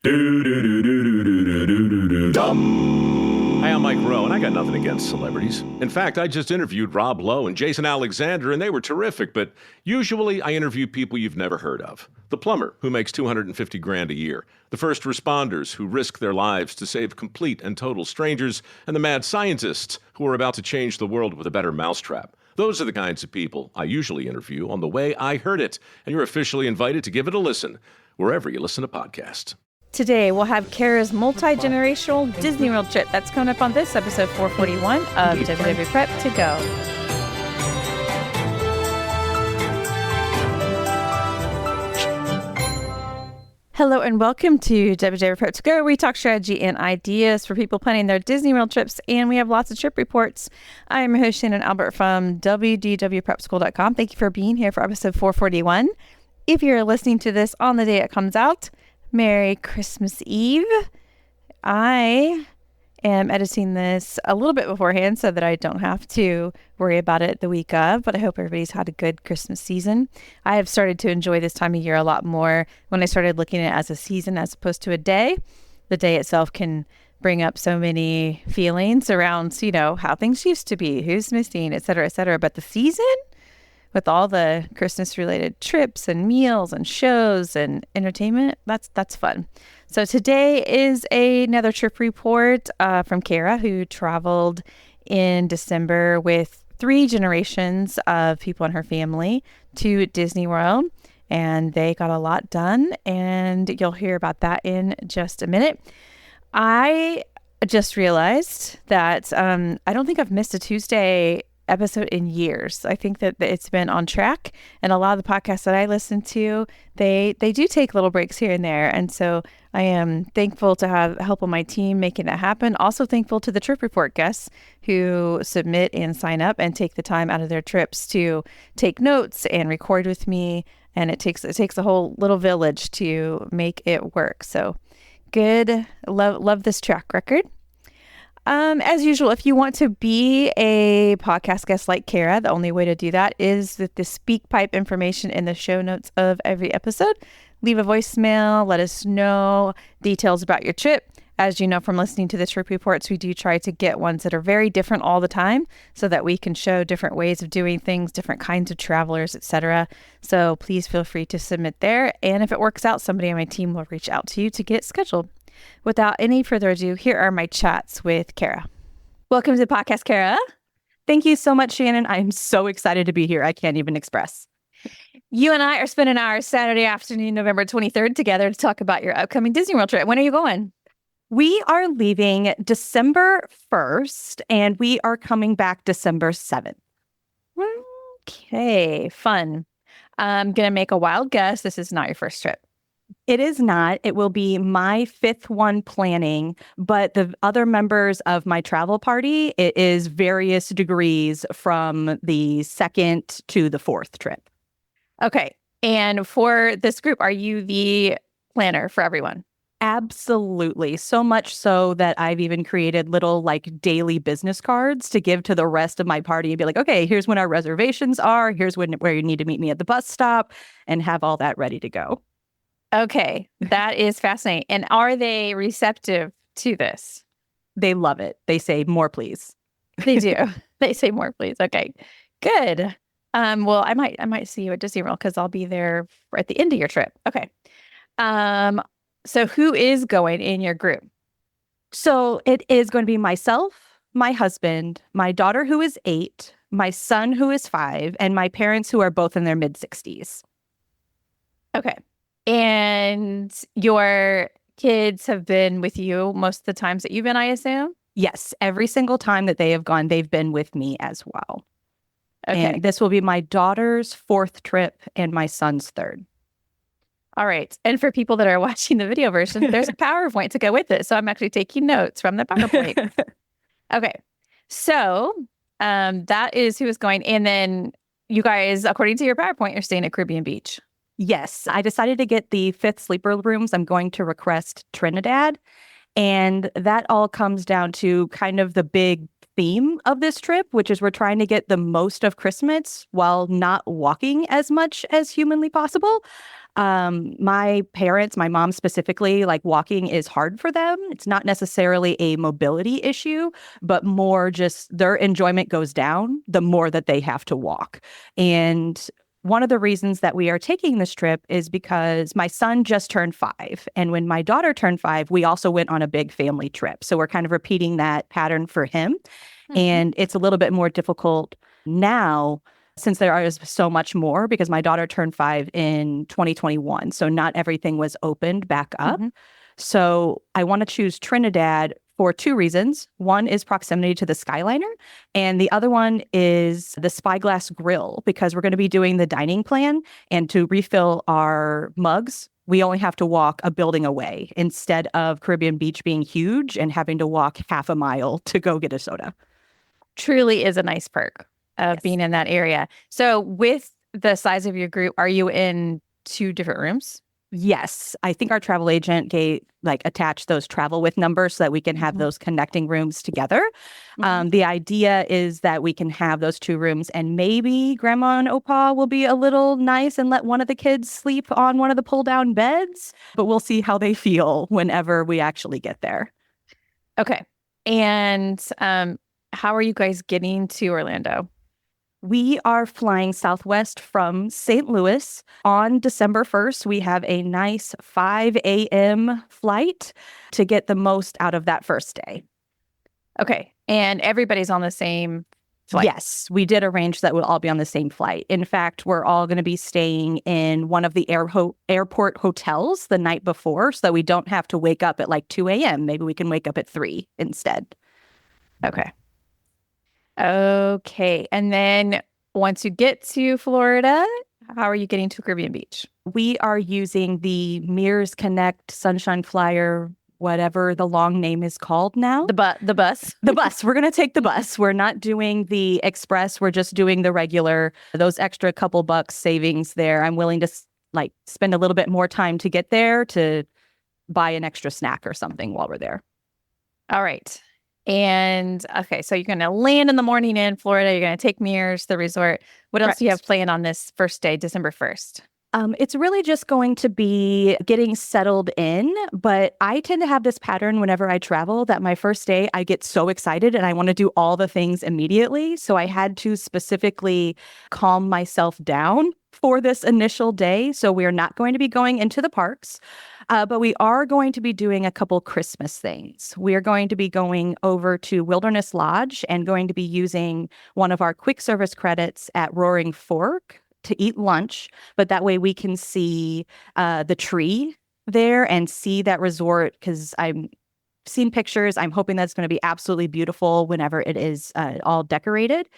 Hi, I'm Mike Rowe, and I got nothing against celebrities. In fact, I just interviewed Rob Lowe and Jason Alexander, and they were terrific, but usually I interview people you've never heard of. The plumber, who makes $250,000 a year. The first responders, who risk their lives to save complete and total strangers. And the mad scientists, who are about to change the world with a better mousetrap. Those are the kinds of people I usually interview on The Way I Heard It, and you're officially invited to give it a listen, wherever you listen to podcasts. Today, we'll have Kara's multi-generational Disney World trip. That's coming up on this episode 441 of WW Prep to Go. Hello and welcome to WW Prep to Go, where we talk strategy and ideas for people planning their Disney World trips, and we have lots of trip reports. I am your host, Shannon Albert from WDWPrepSchool.com. Thank you for being here for episode 441. If you're listening to this on the day it comes out, Merry Christmas Eve. I am editing this a little bit beforehand so that I don't have to worry about it the week of, but I hope everybody's had a good Christmas season. I have started to enjoy this time of year a lot more when I started looking at it as a season as opposed to a day. The day itself can bring up so many feelings around, how things used to be, who's missing, et cetera, et cetera. But the season, with all the Christmas-related trips and meals and shows and entertainment, that's fun. So today is another trip report from Kara, who traveled in December with 3 generations of people in her family to Disney World, and they got a lot done, and you'll hear about that in just a minute. I just realized that I don't think I've missed a Tuesday episode in years. I think that it's been on track, and a lot of the podcasts that I listen to, they do take little breaks here and there, and so I am thankful to have help on my team making that happen. Also thankful to the trip report guests who submit and sign up and take the time out of their trips to take notes and record with me, and it takes a whole little village to make it work. So good. Love this track record. As usual, if you want to be a podcast guest like Kara, the only way to do that is with the speak pipe information in the show notes of every episode. Leave a voicemail, let us know details about your trip. As you know from listening to the trip reports, we do try to get ones that are very different all the time so that we can show different ways of doing things, different kinds of travelers, etc. So please feel free to submit there. And if it works out, somebody on my team will reach out to you to get it scheduled. Without any further ado, here are my chats with Kara. Welcome to the podcast, Kara. Thank you so much, Shannon. I'm so excited to be here. I can't even express. You and I are spending our Saturday afternoon, November 23rd, together to talk about your upcoming Disney World trip. When are you going? We are leaving December 1st, and we are coming back December 7th. Okay, fun. I'm going to make a wild guess. This is not your first trip. It is not. It will be my 5th one planning, but the other members of my travel party, it is various degrees from the 2nd to the 4th trip. Okay. And for this group, are you the planner for everyone? Absolutely. So much so that I've even created little daily business cards to give to the rest of my party and be like, okay, here's when our reservations are. Here's where you need to meet me at the bus stop, and have all that ready to go. Okay, that is fascinating. And are they receptive to this? They love it. They say, more, please. They do. They say more, please. Okay, good. Well, I might see you at Disney World because I'll be there at the end of your trip. Okay. So who is going in your group? So it is going to be myself, my husband, my daughter who is 8, my son who is 5, and my parents who are both in their mid-60s. Okay. And your kids have been with you most of the times that you've been, I assume? Yes. Every single time that they have gone, they've been with me as well. Okay. And this will be my daughter's 4th trip and my son's 3rd. All right. And for people that are watching the video version, there's a PowerPoint to go with it. So I'm actually taking notes from the PowerPoint. Okay. So that is who is going. And then you guys, according to your PowerPoint, you're staying at Caribbean Beach. Yes, I decided to get the 5th sleeper rooms. I'm going to request Trinidad. And that all comes down to kind of the big theme of this trip, which is we're trying to get the most of Christmas while not walking as much as humanly possible. My parents, my mom specifically, like walking is hard for them. It's not necessarily a mobility issue, but more just their enjoyment goes down the more that they have to walk. And one of the reasons that we are taking this trip is because my son just turned 5. And when my daughter turned 5, we also went on a big family trip. So we're kind of repeating that pattern for him. And it's a little bit more difficult now since there is so much more because my daughter turned 5 in 2021. So not everything was opened back up. So I want to choose Trinidad for 2 reasons. One is proximity to the Skyliner, and the other one is the Spyglass Grill, because we're going to be doing the dining plan. And to refill our mugs, we only have to walk a building away instead of Caribbean Beach being huge and having to walk half a mile to go get a soda. Truly is a nice perk of being in that area. So with the size of your group, are you in 2 different rooms? Yes, I think our travel agent attached those travel with numbers so that we can have those connecting rooms together. The idea is that we can have those 2 rooms, and maybe Grandma and Opa will be a little nice and let one of the kids sleep on one of the pull-down beds, but we'll see how they feel whenever we actually get there. Okay. And how are you guys getting to Orlando? We are flying Southwest from St. Louis on December 1st. We have a nice 5 a.m. flight to get the most out of that first day. Okay. And everybody's on the same flight? Yes, we did arrange that we'll all be on the same flight. In fact, we're all going to be staying in one of the airport hotels the night before so that we don't have to wake up at like 2 a.m. Maybe we can wake up at 3 instead. Okay. Okay. And then once you get to Florida, how are you getting to Caribbean Beach? We are using the Mears Connect Sunshine Flyer, whatever the long name is called now. The bus? The bus. We're going to take the bus. We're not doing the express. We're just doing the regular. Those extra couple bucks savings there. I'm willing to spend a little bit more time to get there to buy an extra snack or something while we're there. All right. And okay, so you're going to land in the morning in Florida. You're going to take Mears, the resort. What else do you have planned on this first day, December 1st? It's really just going to be getting settled in, but I tend to have this pattern whenever I travel that my first day I get so excited and I want to do all the things immediately. So I had to specifically calm myself down for this initial day. So we are not going to be going into the parks, but we are going to be doing a couple Christmas things. We are going to be going over to Wilderness Lodge and going to be using one of our quick service credits at Roaring Fork to eat lunch, but that way we can see the tree there and see that resort, because I've seen pictures. I'm hoping that's going to be absolutely beautiful whenever it is all decorated.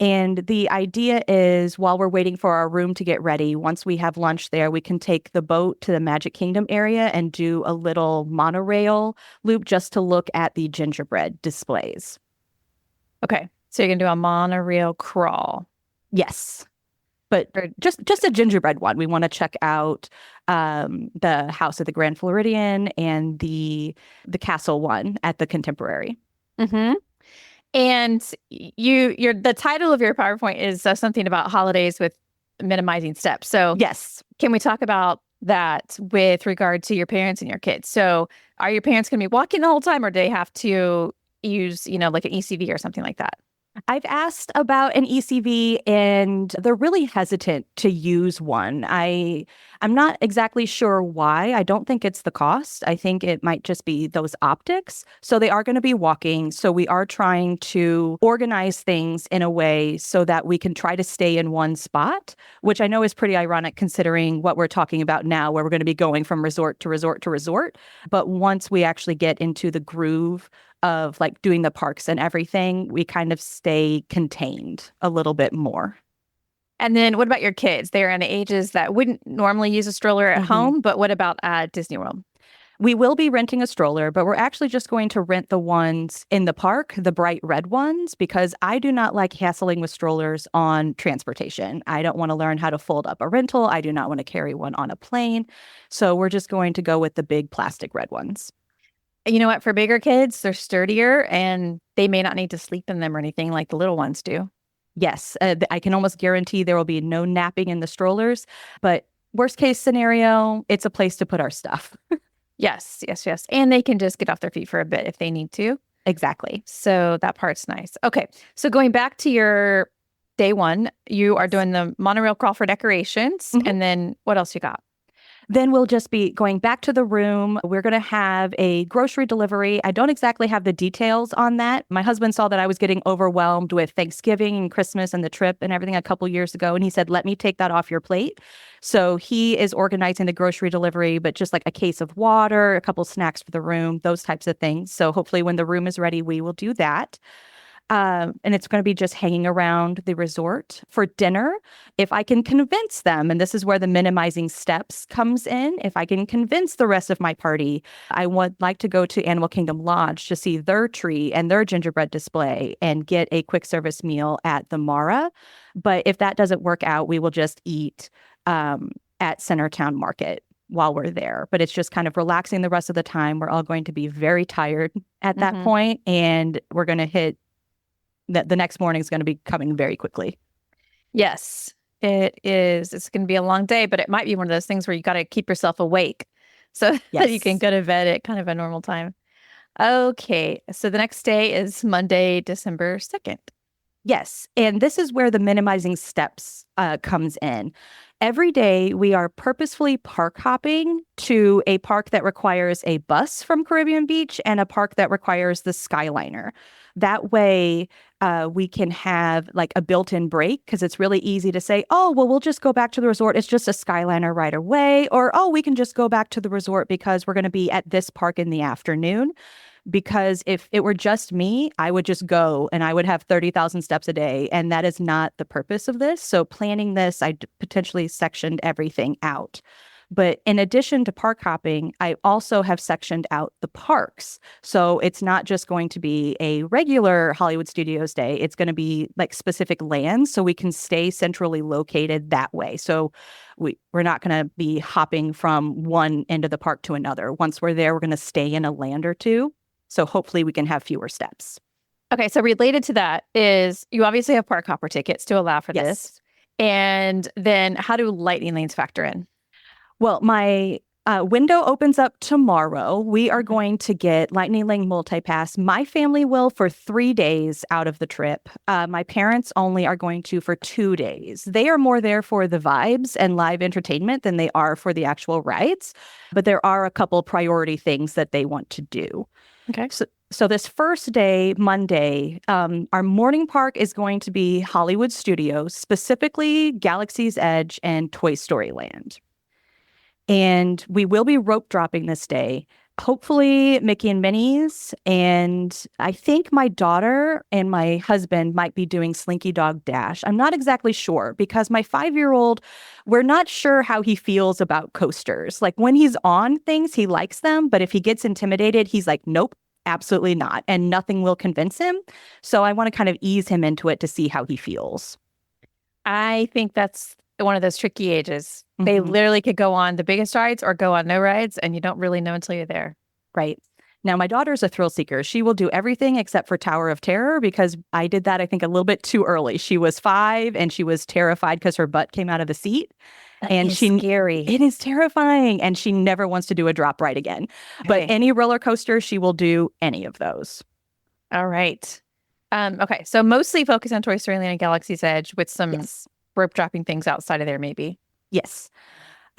And the idea is while we're waiting for our room to get ready, once we have lunch there, we can take the boat to the Magic Kingdom area and do a little monorail loop just to look at the gingerbread displays. Okay. So you're going to do a monorail crawl. Yes. But just a gingerbread one. We want to check out the House at the Grand Floridian and the castle one at the Contemporary. Mm-hmm. And the title of your PowerPoint is something about holidays with minimizing steps. So yes, can we talk about that with regard to your parents and your kids? So are your parents going to be walking the whole time, or do they have to use, like an ECV or something like that? I've asked about an ECV and they're really hesitant to use one. I'm not exactly sure why. I don't think it's the cost. I think it might just be those optics. So they are going to be walking. So we are trying to organize things in a way so that we can try to stay in one spot, which I know is pretty ironic considering what we're talking about now, where we're going to be going from resort to resort to resort. But once we actually get into the groove of doing the parks and everything, we kind of stay contained a little bit more. And then what about your kids? They're in the ages that wouldn't normally use a stroller at home, but what about at Disney World? We will be renting a stroller, but we're actually just going to rent the ones in the park, the bright red ones, because I do not like hassling with strollers on transportation. I don't want to learn how to fold up a rental. I do not want to carry one on a plane. So we're just going to go with the big plastic red ones. You know what? For bigger kids, they're sturdier and they may not need to sleep in them or anything like the little ones do. Yes, I can almost guarantee there will be no napping in the strollers, but worst case scenario, it's a place to put our stuff. Yes, yes, yes. And they can just get off their feet for a bit if they need to. Exactly. So that part's nice. Okay. So going back to your day one, you are doing the monorail crawl for decorations. Mhm. And then what else you got? Then we'll just be going back to the room. We're going to have a grocery delivery. I don't exactly have the details on that. My husband saw that I was getting overwhelmed with Thanksgiving and Christmas and the trip and everything a couple years ago. And he said, let me take that off your plate. So he is organizing the grocery delivery, but just like a case of water, a couple snacks for the room, those types of things. So hopefully when the room is ready, we will do that. And it's going to be just hanging around the resort for dinner. If I can convince them, and this is where the minimizing steps comes in, if I can convince the rest of my party, I would like to go to Animal Kingdom Lodge to see their tree and their gingerbread display and get a quick service meal at the Mara. But if that doesn't work out, we will just eat at Centertown Market while we're there. But it's just kind of relaxing the rest of the time. We're all going to be very tired at that point, and we're going to hit that the next morning is going to be coming very quickly. Yes, it is. It's going to be a long day, but it might be one of those things where you got to keep yourself awake so that you can go to bed at kind of a normal time. Okay. So the next day is Monday, December 2nd. Yes. And this is where the minimizing steps comes in. Every day, we are purposefully park hopping to a park that requires a bus from Caribbean Beach and a park that requires the Skyliner. That way, we can have like a built-in break because it's really easy to say, oh, well, we'll just go back to the resort. It's just a Skyliner right away. Or, oh, we can just go back to the resort because we're going to be at this park in the afternoon. Because if it were just me, I would just go and I would have 30,000 steps a day. And that is not the purpose of this. So planning this, I potentially sectioned everything out. But in addition to park hopping, I also have sectioned out the parks. So it's not just going to be a regular Hollywood Studios day. It's going to be like specific lands so we can stay centrally located that way. So we're not going to be hopping from one end of the park to another. Once we're there, we're going to stay in a land or two. So hopefully we can have fewer steps. Okay. So related to that is you obviously have park hopper tickets to allow for this. And then how do lightning lanes factor in? Well, my window opens up tomorrow. We are going to get Lightning Lane Multipass. My family will for 3 days out of the trip. My parents only are going to for 2 days. They are more there for the vibes and live entertainment than they are for the actual rides. But there are a couple priority things that they want to do. Okay. So this first day, Monday, our morning park is going to be Hollywood Studios, specifically Galaxy's Edge and Toy Story Land. And we will be rope dropping this day. Hopefully Mickey and Minnie's. And I think my daughter and my husband might be doing Slinky Dog Dash. I'm not exactly sure because my 5-year-old, we're not sure how he feels about coasters. Like when he's on things, he likes them. But if he gets intimidated, he's like, nope, absolutely not. And nothing will convince him. So I want to kind of ease him into it to see how he feels. I think that's one of those tricky ages. They literally could go on the biggest rides or go on no rides, and you don't really know until you're there. Right. Now, my daughter's a thrill seeker. She will do everything except for Tower of Terror because I did that, I think, a little bit too early. She was 5 and she was terrified because her butt came out of the seat. And she's scary. It is terrifying. And she never wants to do a drop ride again. Okay. But any roller coaster, she will do any of those. All right. Okay. So mostly focus on Toy Story Land and Galaxy's Edge with some rope dropping things outside of there, maybe. Yes.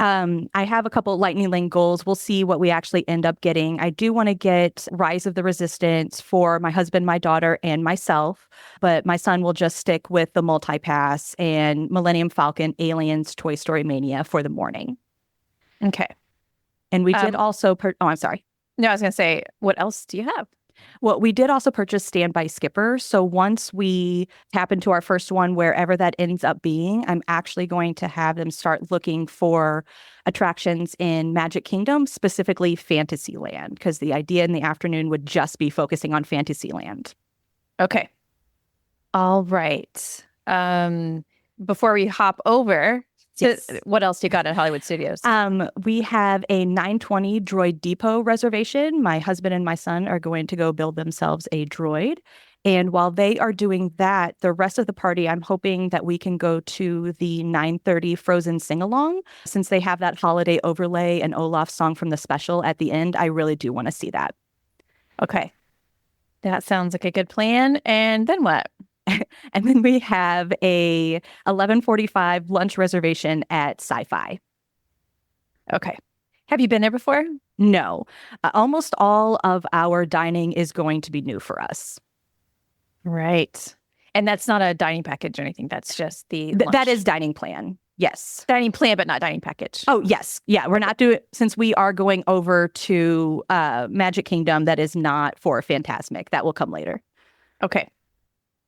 I have a couple Lightning Lane goals. We'll see what we actually end up getting. I do want to get Rise of the Resistance for my husband, my daughter, and myself. But my son will just stick with the Multipass and Millennium Falcon, Aliens, Toy Story Mania for the morning. Okay. And we did also... I'm sorry. No, I was going to say, what else do you have? Well, we did also purchase Standby Skipper. So once we tap into our first one, wherever that ends up being, I'm actually going to have them start looking for attractions in Magic Kingdom, specifically Fantasyland, because the idea in the afternoon would just be focusing on Fantasyland. Okay. All right. Before we hop over Yes. So what else do you got at Hollywood Studios? We have a 920 Droid Depot reservation. My husband and my son are going to go build themselves a droid. And while they are doing that, the rest of the party, I'm hoping that we can go to the 9:30 Frozen sing-along. Since they have that holiday overlay and Olaf's song from the special at the end, I really do want to see that. Okay. That sounds like a good plan. And then what? And then we have a 11:45 lunch reservation at Sci-Fi. Okay. Have you been there before? No, almost all of our dining is going to be new for us. Right. And that's not a dining package or anything. That's just the That lunch. is dining plan. Yes. Dining plan, but not dining package. Oh, yes. Yeah. We're not doing, since we are going over to Magic Kingdom, that is not for Fantasmic. That will come later. Okay.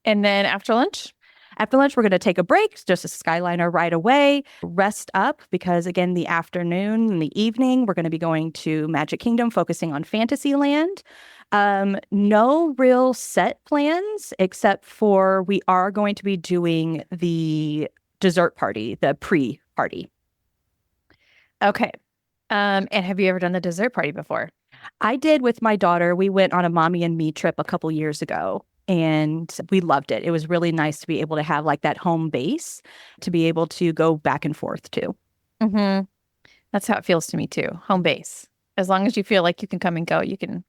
And then after lunch? After lunch, we're going to take a break, just a Skyliner right away, rest up because, again, the afternoon and the evening, we're going to be going to Magic Kingdom, focusing on Fantasyland. No real set plans, except for we are going to be doing the dessert party, the pre-party. Okay. And have you ever done the dessert party before? I did with my daughter. We went on a mommy and me trip a couple years ago. And we loved it. It was really nice to be able to have like that home base to be able to go back and forth to. Mm-hmm. That's how it feels to me too. Home base. As long as you feel like you can come and go, you can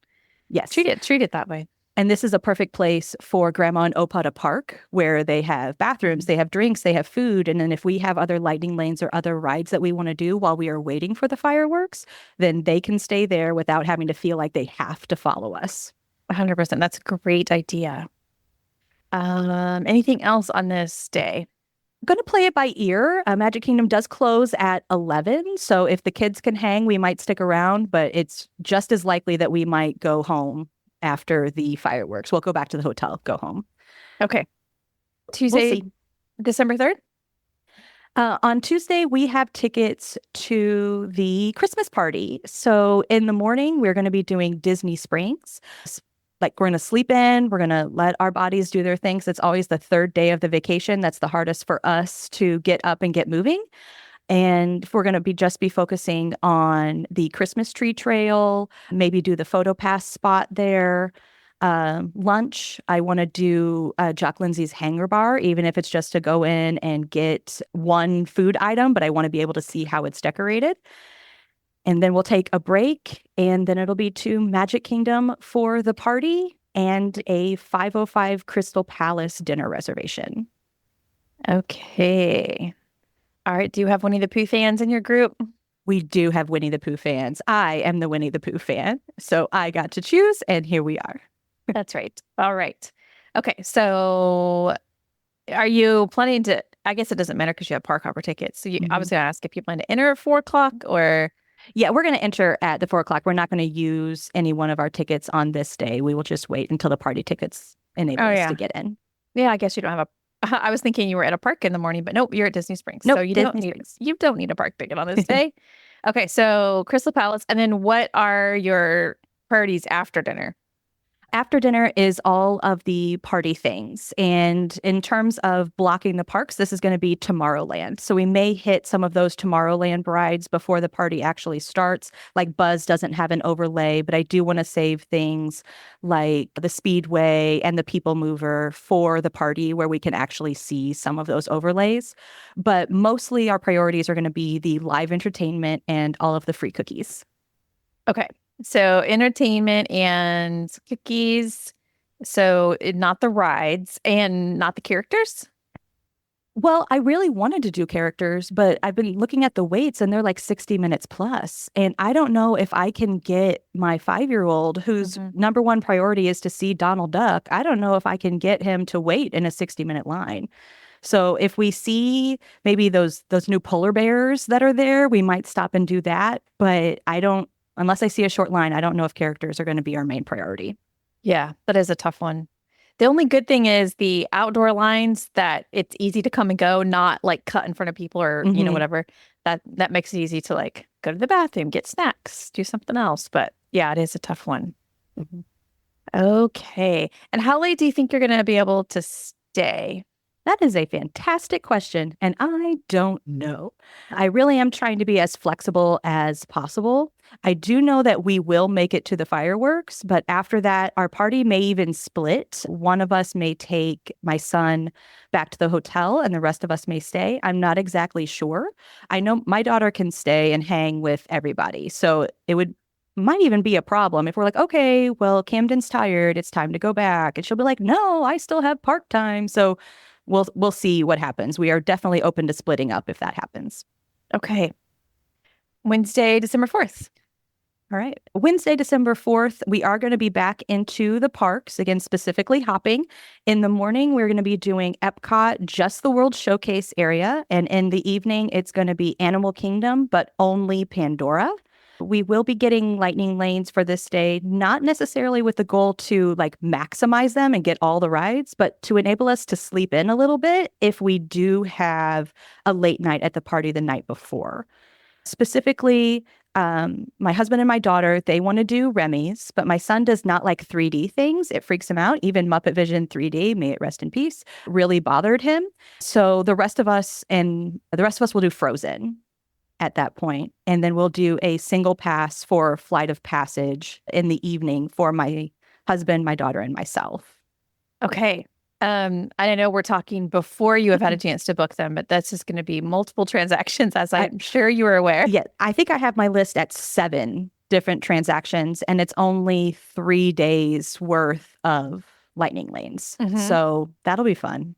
treat it that way. And this is a perfect place for Grandma and Opa to park, where they have bathrooms, they have drinks, they have food. And then if we have other lightning lanes or other rides that we want to do while we are waiting for the fireworks, then they can stay there without having to feel like they have to follow us. 100%. That's a great idea. Anything else on this day? I'm going to play it by ear. Magic Kingdom does close at 11. So if the kids can hang, we might stick around, but it's just as likely that we might go home after the fireworks. We'll go back to the hotel, go home. Okay. Tuesday, We'll December 3rd? On Tuesday, we have tickets to the Christmas party. So in the morning, we're going to be doing Disney Springs. Like we're going to sleep in, we're going to let our bodies do their things. It's always the third day of the vacation. That's the hardest for us to get up and get moving. And we're going to be focusing on the Christmas tree trail, maybe do the photo pass spot there. Lunch, I want to do Jock Lindsay's Hanger Bar, even if it's just to go in and get one food item, but I want to be able to see how it's decorated. And then we'll take a break, and then it'll be to Magic Kingdom for the party and a 505 Crystal Palace dinner reservation. Okay. All right. Do you have Winnie the Pooh fans in your group? We do have Winnie the Pooh fans. I am the Winnie the Pooh fan, so I got to choose, and here we are. That's right. All right. Okay. So are you planning to, I guess it doesn't matter because you have park hopper tickets. So I was going to ask if you plan to enter at 4:00 or... Yeah, we're going to enter at the 4:00. We're not going to use any one of our tickets on this day. We will just wait until the party tickets enable us to get in. Yeah, I guess you don't have I was thinking you were at a park in the morning, but nope, you're at Disney Springs. Nope, so you don't need a park ticket on this day. Okay, so Crystal Palace. And then what are your priorities after dinner? After dinner is all of the party things. And in terms of blocking the parks, this is going to be Tomorrowland. So we may hit some of those Tomorrowland rides before the party actually starts. Like Buzz doesn't have an overlay, but I do want to save things like the Speedway and the People Mover for the party where we can actually see some of those overlays. But mostly our priorities are going to be the live entertainment and all of the free cookies. Okay. So entertainment and cookies. So not the rides and not the characters? Well, I really wanted to do characters, but I've been looking at the waits and they're like 60 minutes plus. And I don't know if I can get my 5-year-old whose number one priority is to see Donald Duck. I don't know if I can get him to wait in a 60-minute line. So if we see maybe those new polar bears that are there, we might stop and do that. But unless I see a short line, I don't know if characters are going to be our main priority. Yeah, that is a tough one. The only good thing is the outdoor lines that it's easy to come and go, not like cut in front of people or, whatever. That makes it easy to like go to the bathroom, get snacks, do something else. But yeah, it is a tough one. Okay. And how late do you think you're going to be able to stay? That is a fantastic question, and I don't know. I really am trying to be as flexible as possible. I do know that we will make it to the fireworks, but after that, our party may even split. One of us may take my son back to the hotel, and the rest of us may stay. I'm not exactly sure. I know my daughter can stay and hang with everybody, so it would might even be a problem if we're like, okay, well, Camden's tired, it's time to go back, and she'll be like, no, I still have park time. So we'll see what happens. We are definitely open to splitting up if that happens. Okay. Wednesday, December 4th. All right. Wednesday, December 4th, we are going to be back into the parks, again, specifically hopping. In the morning, we're going to be doing Epcot, just the World Showcase area. And in the evening, it's going to be Animal Kingdom, but only Pandora. We will be getting lightning lanes for this day, not necessarily with the goal to like maximize them and get all the rides, but to enable us to sleep in a little bit if we do have a late night at the party the night before. Specifically, my husband and my daughter, they want to do Remy's, but my son does not like 3D things. It freaks him out. Even Muppet Vision 3D, may it rest in peace, really bothered him. So the rest of us will do Frozen at that point. And then we'll do a single pass for Flight of Passage in the evening for my husband, my daughter, and myself. Okay. I know we're talking before you have had a chance to book them, but that's just going to be multiple transactions, as I'm sure you are aware. Yeah, I think I have my list at 7 different transactions, and it's only 3 days worth of lightning lanes. Mhm. So that'll be fun.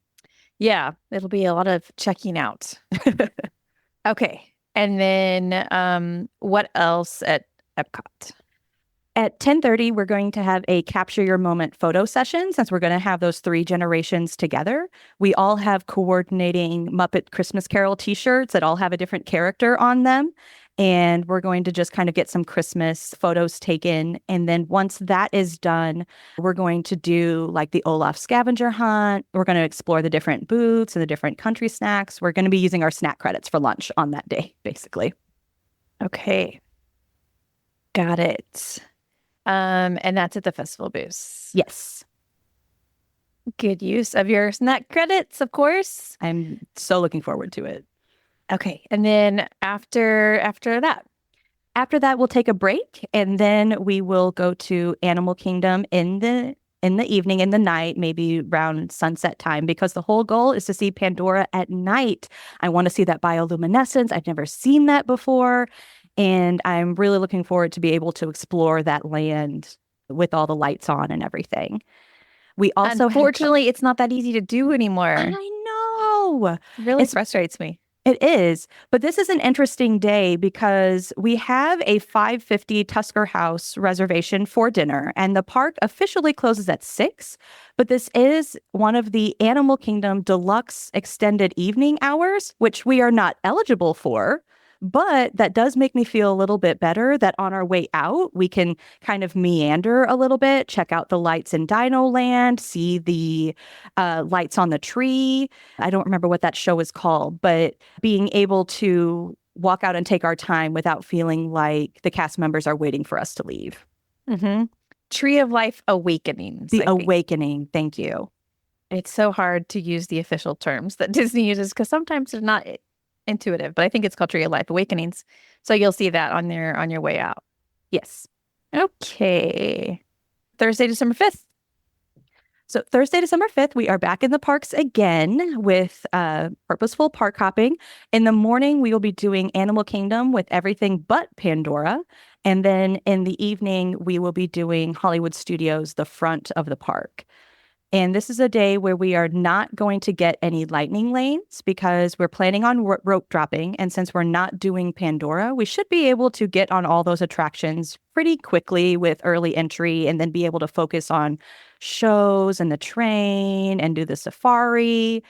Yeah, it'll be a lot of checking out. Okay. And then what else at Epcot? At 10:30, we're going to have a Capture Your Moment photo session, since we're going to have those 3 generations together. We all have coordinating Muppet Christmas Carol t-shirts that all have a different character on them. And we're going to just kind of get some Christmas photos taken. And then once that is done, we're going to do like the Olaf scavenger hunt. We're going to explore the different booths and the different country snacks. We're going to be using our snack credits for lunch on that day, basically. Okay. Got it. And that's at the festival booths. Yes. Good use of your snack credits, of course. I'm so looking forward to it. Okay. And then after that, After that, we'll take a break, and then we will go to Animal Kingdom in the evening, in the night, maybe around sunset time, because the whole goal is to see Pandora at night. I want to see that bioluminescence. I've never seen that before, and I'm really looking forward to be able to explore that land with all the lights on and everything. We also unfortunately, it's not that easy to do anymore. I know. It really It's- frustrates me. It is, but this is an interesting day because we have a 5:50 Tusker House reservation for dinner, and the park officially closes at 6, but this is one of the Animal Kingdom Deluxe extended evening hours, which we are not eligible for. But that does make me feel a little bit better that on our way out, we can kind of meander a little bit, check out the lights in Dino Land, see the lights on the tree. I don't remember what that show is called, but being able to walk out and take our time without feeling like the cast members are waiting for us to leave. Mm-hmm. Tree of Life Awakenings. The I think. awakening. Thank you. It's so hard to use the official terms that Disney uses because sometimes they're not intuitive, but I think it's called Tree of Life Awakenings. So you'll see that on your way out. Yes. Okay. Thursday, December 5th. So Thursday, December 5th, we are back in the parks again with purposeful park hopping. In the morning, we will be doing Animal Kingdom with everything but Pandora. And then in the evening, we will be doing Hollywood Studios, the front of the park. And this is a day where we are not going to get any lightning lanes because we're planning on rope dropping. And since we're not doing Pandora, we should be able to get on all those attractions pretty quickly with early entry and then be able to focus on shows and the train and do the safari.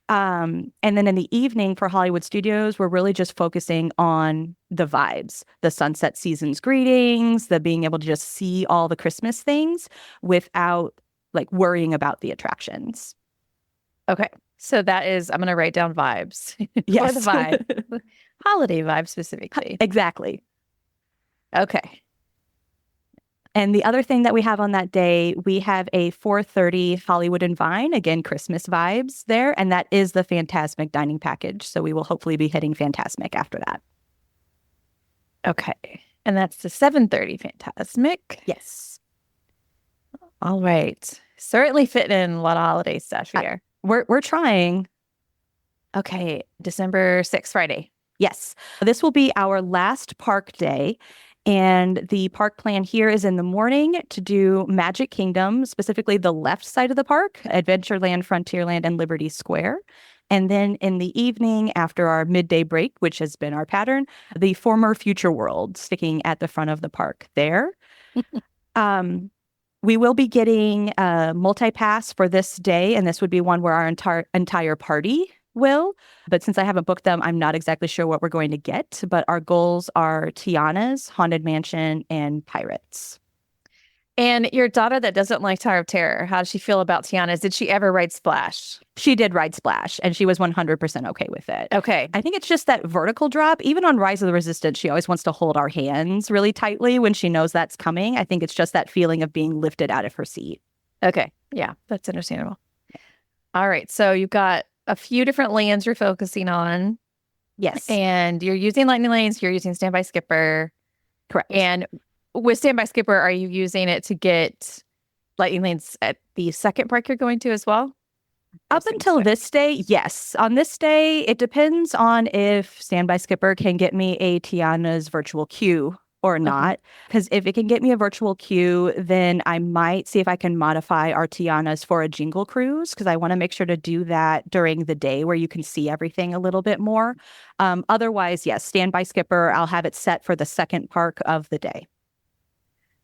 And then in the evening for Hollywood Studios, we're really just focusing on the vibes, the sunset season's greetings, the being able to just see all the Christmas things without like worrying about the attractions. Okay. So that is, I'm going to write down vibes. Yes. For the vibe. Holiday vibe specifically. Exactly. Okay. And the other thing that we have on that day, we have a 4:30 Hollywood and Vine, again, Christmas vibes there. And that is the Fantasmic dining package. So we will hopefully be hitting Fantasmic after that. Okay. And that's the 7:30 Fantasmic. Yes. All right. Certainly fitting in a lot of holiday stuff here. We're trying. Okay. December 6th, Friday. Yes. This will be our last park day. And the park plan here is in the morning to do Magic Kingdom, specifically the left side of the park, Adventureland, Frontierland, and Liberty Square. And then in the evening, after our midday break, which has been our pattern, the former Future World, sticking at the front of the park there. We will be getting a multi-pass for this day, and this would be one where our entire party will. But since I haven't booked them, I'm not exactly sure what we're going to get. But our goals are Tiana's, Haunted Mansion, and Pirates. And your daughter that doesn't like Tower of Terror, how does she feel about Tiana's? Did she ever ride Splash? She did ride Splash, and she was 100% okay with it. Okay. I think it's just that vertical drop. Even on Rise of the Resistance, she always wants to hold our hands really tightly when she knows that's coming. I think it's just that feeling of being lifted out of her seat. Okay. Yeah, that's understandable. All right. So you've got a few different lanes you're focusing on. Yes. And you're using lightning lanes, you're using Standby Skipper. Correct. And with Standby Skipper, are you using it to get lightning lanes at the second park you're going to as well? Up until this day, yes. On this day, it depends on if Standby Skipper can get me a Tiana's virtual queue or not. Because if it can get me a virtual queue, then I might see if I can modify our Tiana's for a Jingle Cruise, because I want to make sure to do that during the day where you can see everything a little bit more. Otherwise, yes, Standby Skipper, I'll have it set for the second park of the day.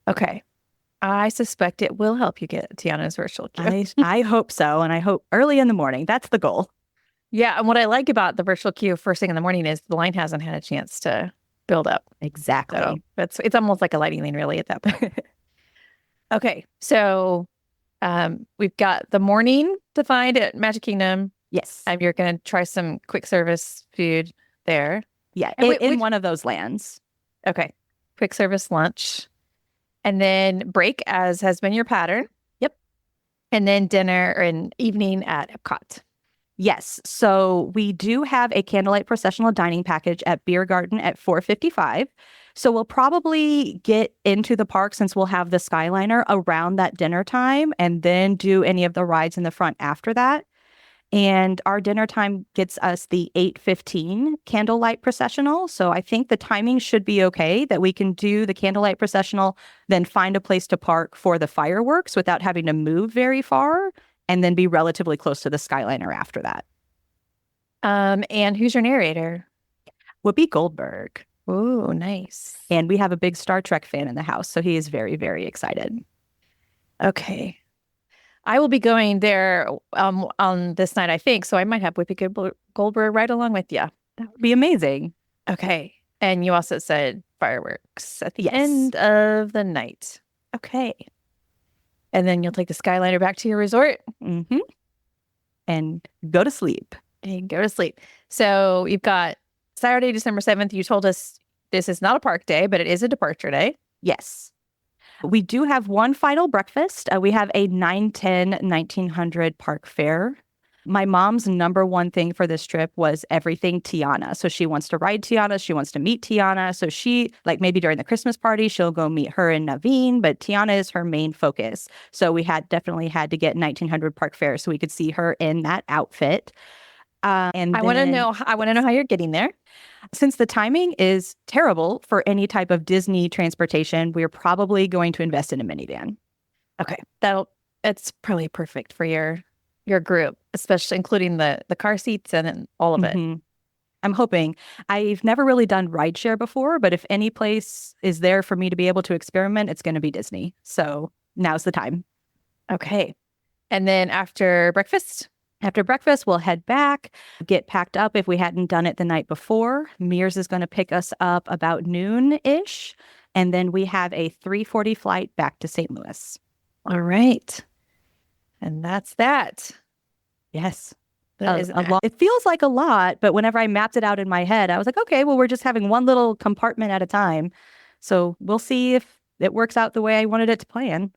Okay. I suspect it will help you get Tiana's virtual queue. I hope so. And I hope early in the morning. That's the goal. Yeah. And what I like about the virtual queue first thing in the morning is the line hasn't had a chance to build up. Exactly. So it's almost like a lightning lane really at that point. Okay. So we've got the morning defined at Magic Kingdom. Yes. You're going to try some quick service food there. Yeah. And in one of those lands. Okay. Quick service lunch. And then break, as has been your pattern. Yep. And then dinner and evening at Epcot. Yes. So we do have a candlelight processional dining package at Beer Garden at $4.55. So we'll probably get into the park, since we'll have the Skyliner, around that dinner time, and then do any of the rides in the front after that. And our dinner time gets us the 8:15 candlelight processional. So I think the timing should be okay, that we can do the candlelight processional, then find a place to park for the fireworks without having to move very far, and then be relatively close to the Skyliner after that. And who's your narrator? Whoopi Goldberg. Ooh, nice. And we have a big Star Trek fan in the house, so he is very, very excited. Okay. I will be going there on this night, I think, so I might have Whoopi Goldberg right along with you. That would be amazing. Okay. And you also said fireworks at the Yes. end of the night. Okay. And then you'll take the Skyliner back to your resort. Mm-hmm. And go to sleep. And go to sleep. So you've got Saturday, December 7th. You told us this is not a park day, but it is a departure day. Yes. We do have one final breakfast. We have a 9:10, 1900 park fare. My mom's number one thing for this trip was everything Tiana. So she wants to ride Tiana. She wants to meet Tiana. So she, like maybe during the Christmas party, she'll go meet her and Naveen, but Tiana is her main focus. So we definitely had to get 1900 park fare so we could see her in that outfit. And I want to know how you're getting there. Since the timing is terrible for any type of Disney transportation, we're probably going to invest in a minivan. Okay. It's probably perfect for your group, especially including the car seats and all of it. Mm-hmm. I'm hoping. I've never really done rideshare before, but if any place is there for me to be able to experiment, it's going to be Disney. So now's the time. Okay. And then after breakfast? After breakfast, we'll head back, get packed up if we hadn't done it the night before. Mears is going to pick us up about noon-ish. And then we have a 3:40 flight back to St. Louis. All right. And that's that. Yes. That is a lot. It feels like a lot, but whenever I mapped it out in my head, I was like, okay, well, we're just having one little compartment at a time. So we'll see if it works out the way I wanted it to plan.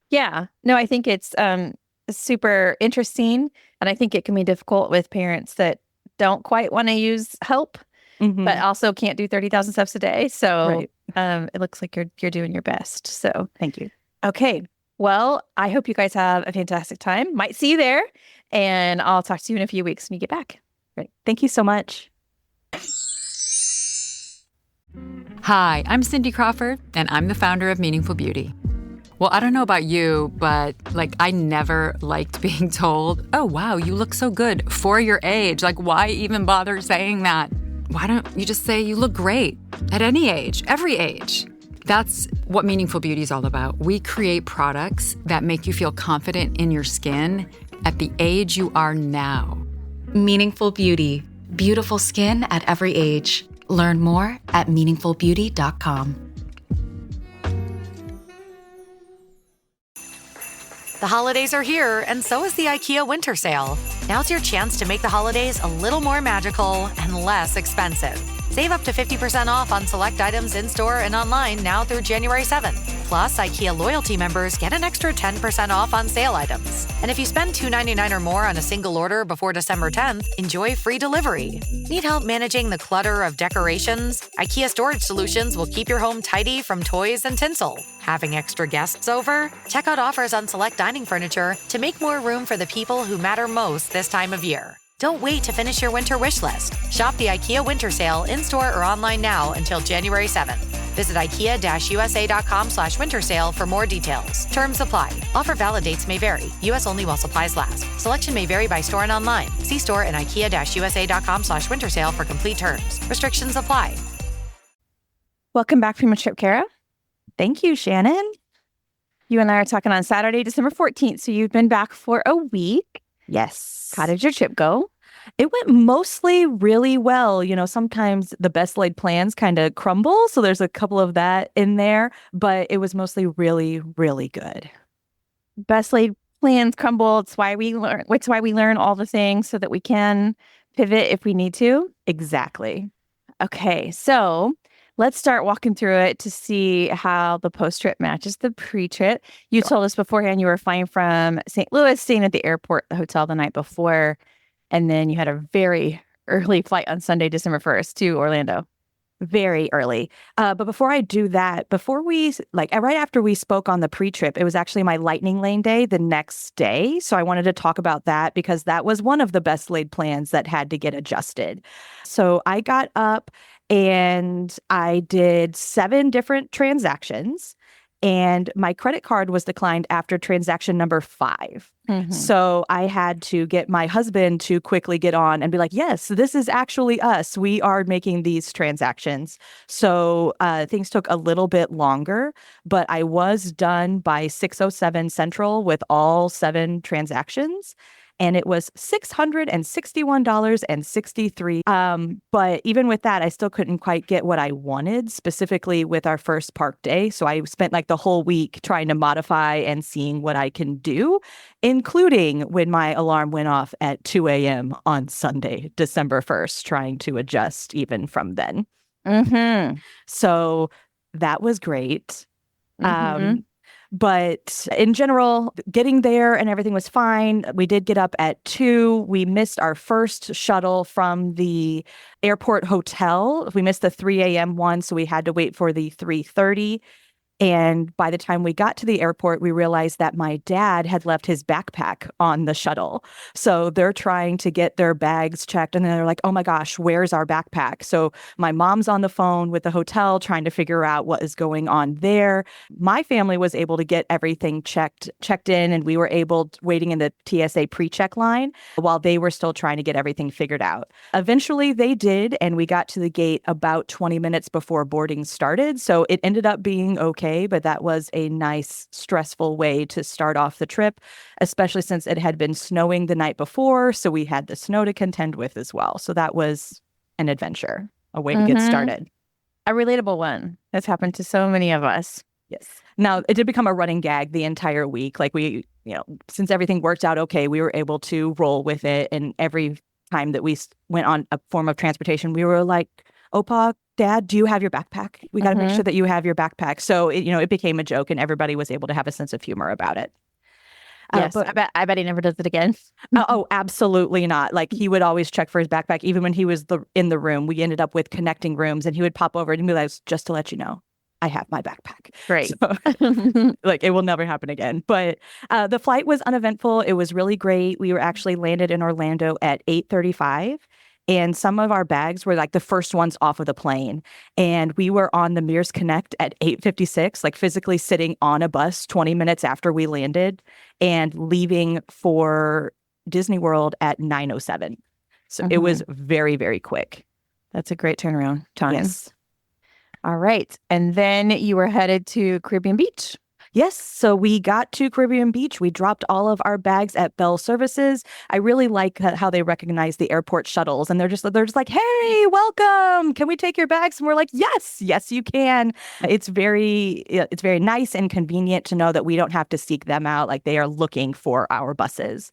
Yeah. No, I think it's super interesting. And I think it can be difficult with parents that don't quite want to use help, but also can't do 30,000 steps a day. So it looks like you're doing your best. So Thank you. okay. Well, I hope you guys have a fantastic time. Might see you there. And I'll talk to you in a few weeks when you get back. Great. Thank you so much. Hi, I'm Cindy Crawford, and I'm the founder of Meaningful Beauty. Well, I don't know about you, but I never liked being told, oh, wow, you look so good for your age. Why even bother saying that? Why don't you just say you look great at any age, every age? That's what Meaningful Beauty is all about. We create products that make you feel confident in your skin at the age you are now. Meaningful Beauty. Beautiful skin at every age. Learn more at meaningfulbeauty.com. The holidays are here, and so is the IKEA winter sale. Now's your chance to make the holidays a little more magical and less expensive. Save up to 50% off on select items in-store and online now through January 7th. Plus, IKEA loyalty members get an extra 10% off on sale items. And if you spend $2.99 or more on a single order before December 10th, enjoy free delivery. Need help managing the clutter of decorations? IKEA Storage Solutions will keep your home tidy from toys and tinsel. Having extra guests over? Check out offers on select dining furniture to make more room for the people who matter most this time of year. Don't wait to finish your winter wish list. Shop the IKEA winter sale in-store or online now until January 7th. Visit IKEA-USA.com/winter sale for more details. Terms apply. Offer valid dates may vary. U.S. only while supplies last. Selection may vary by store and online. See store and IKEA-USA.com/winter sale for complete terms. Restrictions apply. Welcome back from your trip, Kara. Thank you, Shannon. You and I are talking on Saturday, December 14th. So you've been back for a week. Yes. How did your trip go? It went mostly really well. Sometimes the best laid plans kind of crumble. So there's a couple of that in there, but it was mostly really, really good. Best laid plans crumble. It's why we learn all the things so that we can pivot if we need to. Exactly. Okay. So let's start walking through it to see how the post-trip matches the pre-trip. You told us beforehand you were flying from St. Louis, staying at the airport, the hotel the night before, and then you had a very early flight on Sunday, December 1st to Orlando. Very early. But before I do that, right after we spoke on the pre-trip, it was actually my lightning lane day the next day. So I wanted to talk about that because that was one of the best laid plans that had to get adjusted. So I got up and I did 7 different transactions, and my credit card was declined after transaction number 5. So I had to get my husband to quickly get on and be like, yes, this is actually us. We are making these transactions. So things took a little bit longer, but I was done by 6:07 Central with all 7 transactions. And it was $661.63. But even with that, I still couldn't quite get what I wanted, specifically with our first park day. So I spent the whole week trying to modify and seeing what I can do, including when my alarm went off at 2 a.m. on Sunday, December 1st, trying to adjust even from then. So that was great. But in general, getting there and everything was fine. We did get up at 2. We missed our first shuttle from the airport hotel. We missed the 3 a.m. one, so we had to wait for the 3:30. And by the time we got to the airport, we realized that my dad had left his backpack on the shuttle. So they're trying to get their bags checked. And then they're like, oh my gosh, where's our backpack? So my mom's on the phone with the hotel trying to figure out what is going on there. My family was able to get everything checked in, and we were waiting in the TSA pre-check line while they were still trying to get everything figured out. Eventually they did, and we got to the gate about 20 minutes before boarding started. So it ended up being okay. But that was a nice, stressful way to start off the trip, especially since it had been snowing the night before. So we had the snow to contend with as well. So that was an adventure, a way to get started. A relatable one. That's happened to so many of us. Yes. Now, it did become a running gag the entire week. Since everything worked out okay, we were able to roll with it. And every time that we went on a form of transportation, we were like, Opa, Dad, do you have your backpack? We got to make sure that you have your backpack. So, it became a joke and everybody was able to have a sense of humor about it. Yes, But I bet he never does it again. oh, absolutely not. Like he would always check for his backpack, even when he was in the room. We ended up with connecting rooms, and he would pop over and be like, "Just to let you know, I have my backpack." Great. So, like it will never happen again. But the flight was uneventful. It was really great. We were actually landed in Orlando at 8:35. And some of our bags were like the first ones off of the plane. And we were on the Mears Connect at 8:56, like physically sitting on a bus 20 minutes after we landed and leaving for Disney World at 9:07. So it was very, very quick. That's a great turnaround time. Yes. All right. And then you were headed to Caribbean Beach. Yes. So we got to Caribbean Beach. We dropped all of our bags at Bell Services. I really like how they recognize the airport shuttles, and they're just like, "Hey, welcome. Can we take your bags?" And we're like, "Yes, you can." It's very nice and convenient to know that we don't have to seek them out. Like they are looking for our buses.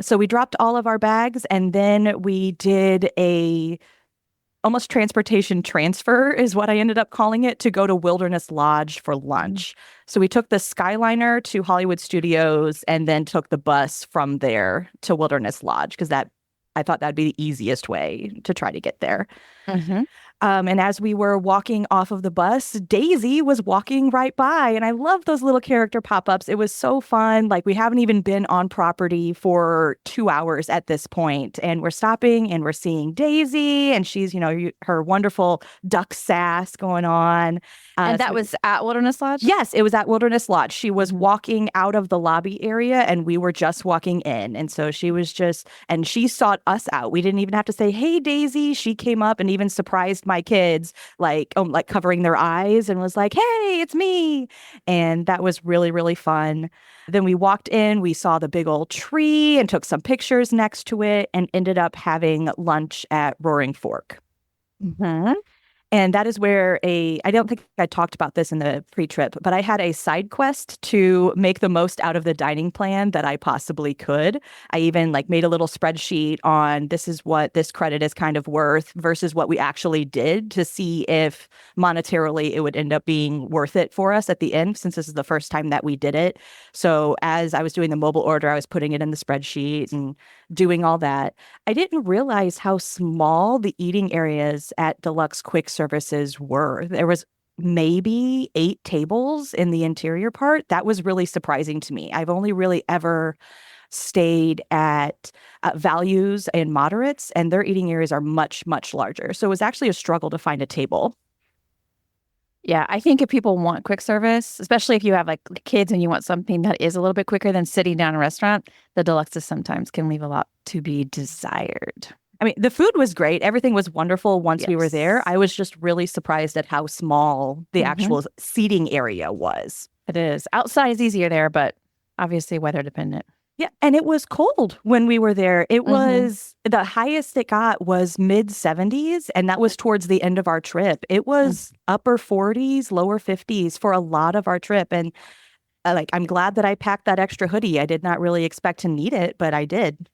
So we dropped all of our bags, and then we did a almost transportation transfer is what I ended up calling it, to go to Wilderness Lodge for lunch. So we took the Skyliner to Hollywood Studios and then took the bus from there to Wilderness Lodge because I thought that'd be the easiest way to try to get there. And as we were walking off of the bus, Daisy was walking right by. And I love those little character pop-ups. It was so fun. Like we haven't even been on property for 2 hours at this point. And we're stopping and we're seeing Daisy. And she's, her wonderful duck sass going on. And that was at Wilderness Lodge? Yes, it was at Wilderness Lodge. She was walking out of the lobby area and we were just walking in. And so she was and she sought us out. We didn't even have to say, "Hey, Daisy." She came up and even surprised my kids, like covering their eyes, and was like, "Hey, it's me." And that was really, really fun. Then we walked in, we saw the big old tree and took some pictures next to it and ended up having lunch at Roaring Fork. And that is where I don't think I talked about this in the pre-trip, but I had a side quest to make the most out of the dining plan that I possibly could. I even made a little spreadsheet on this is what this credit is kind of worth versus what we actually did to see if monetarily it would end up being worth it for us at the end, since this is the first time that we did it. So as I was doing the mobile order, I was putting it in the spreadsheet and doing all that. I didn't realize how small the eating areas at Deluxe Quick Services were. There was maybe 8 tables in the interior part. That was really surprising to me. I've only really ever stayed at Values and Moderates, and their eating areas are much, much larger. So it was actually a struggle to find a table. Yeah, I think if people want quick service, especially if you have kids and you want something that is a little bit quicker than sitting down in a restaurant, the Deluxes sometimes can leave a lot to be desired. I mean, the food was great. Everything was wonderful once we were there. I was just really surprised at how small the actual seating area was. It is. Outside is easier there, but obviously weather dependent. Yeah, and it was cold when we were there. It was the highest it got was mid 70s, and that was towards the end of our trip. It was upper 40s, lower 50s for a lot of our trip, and I'm glad that I packed that extra hoodie. I did not really expect to need it, but I did.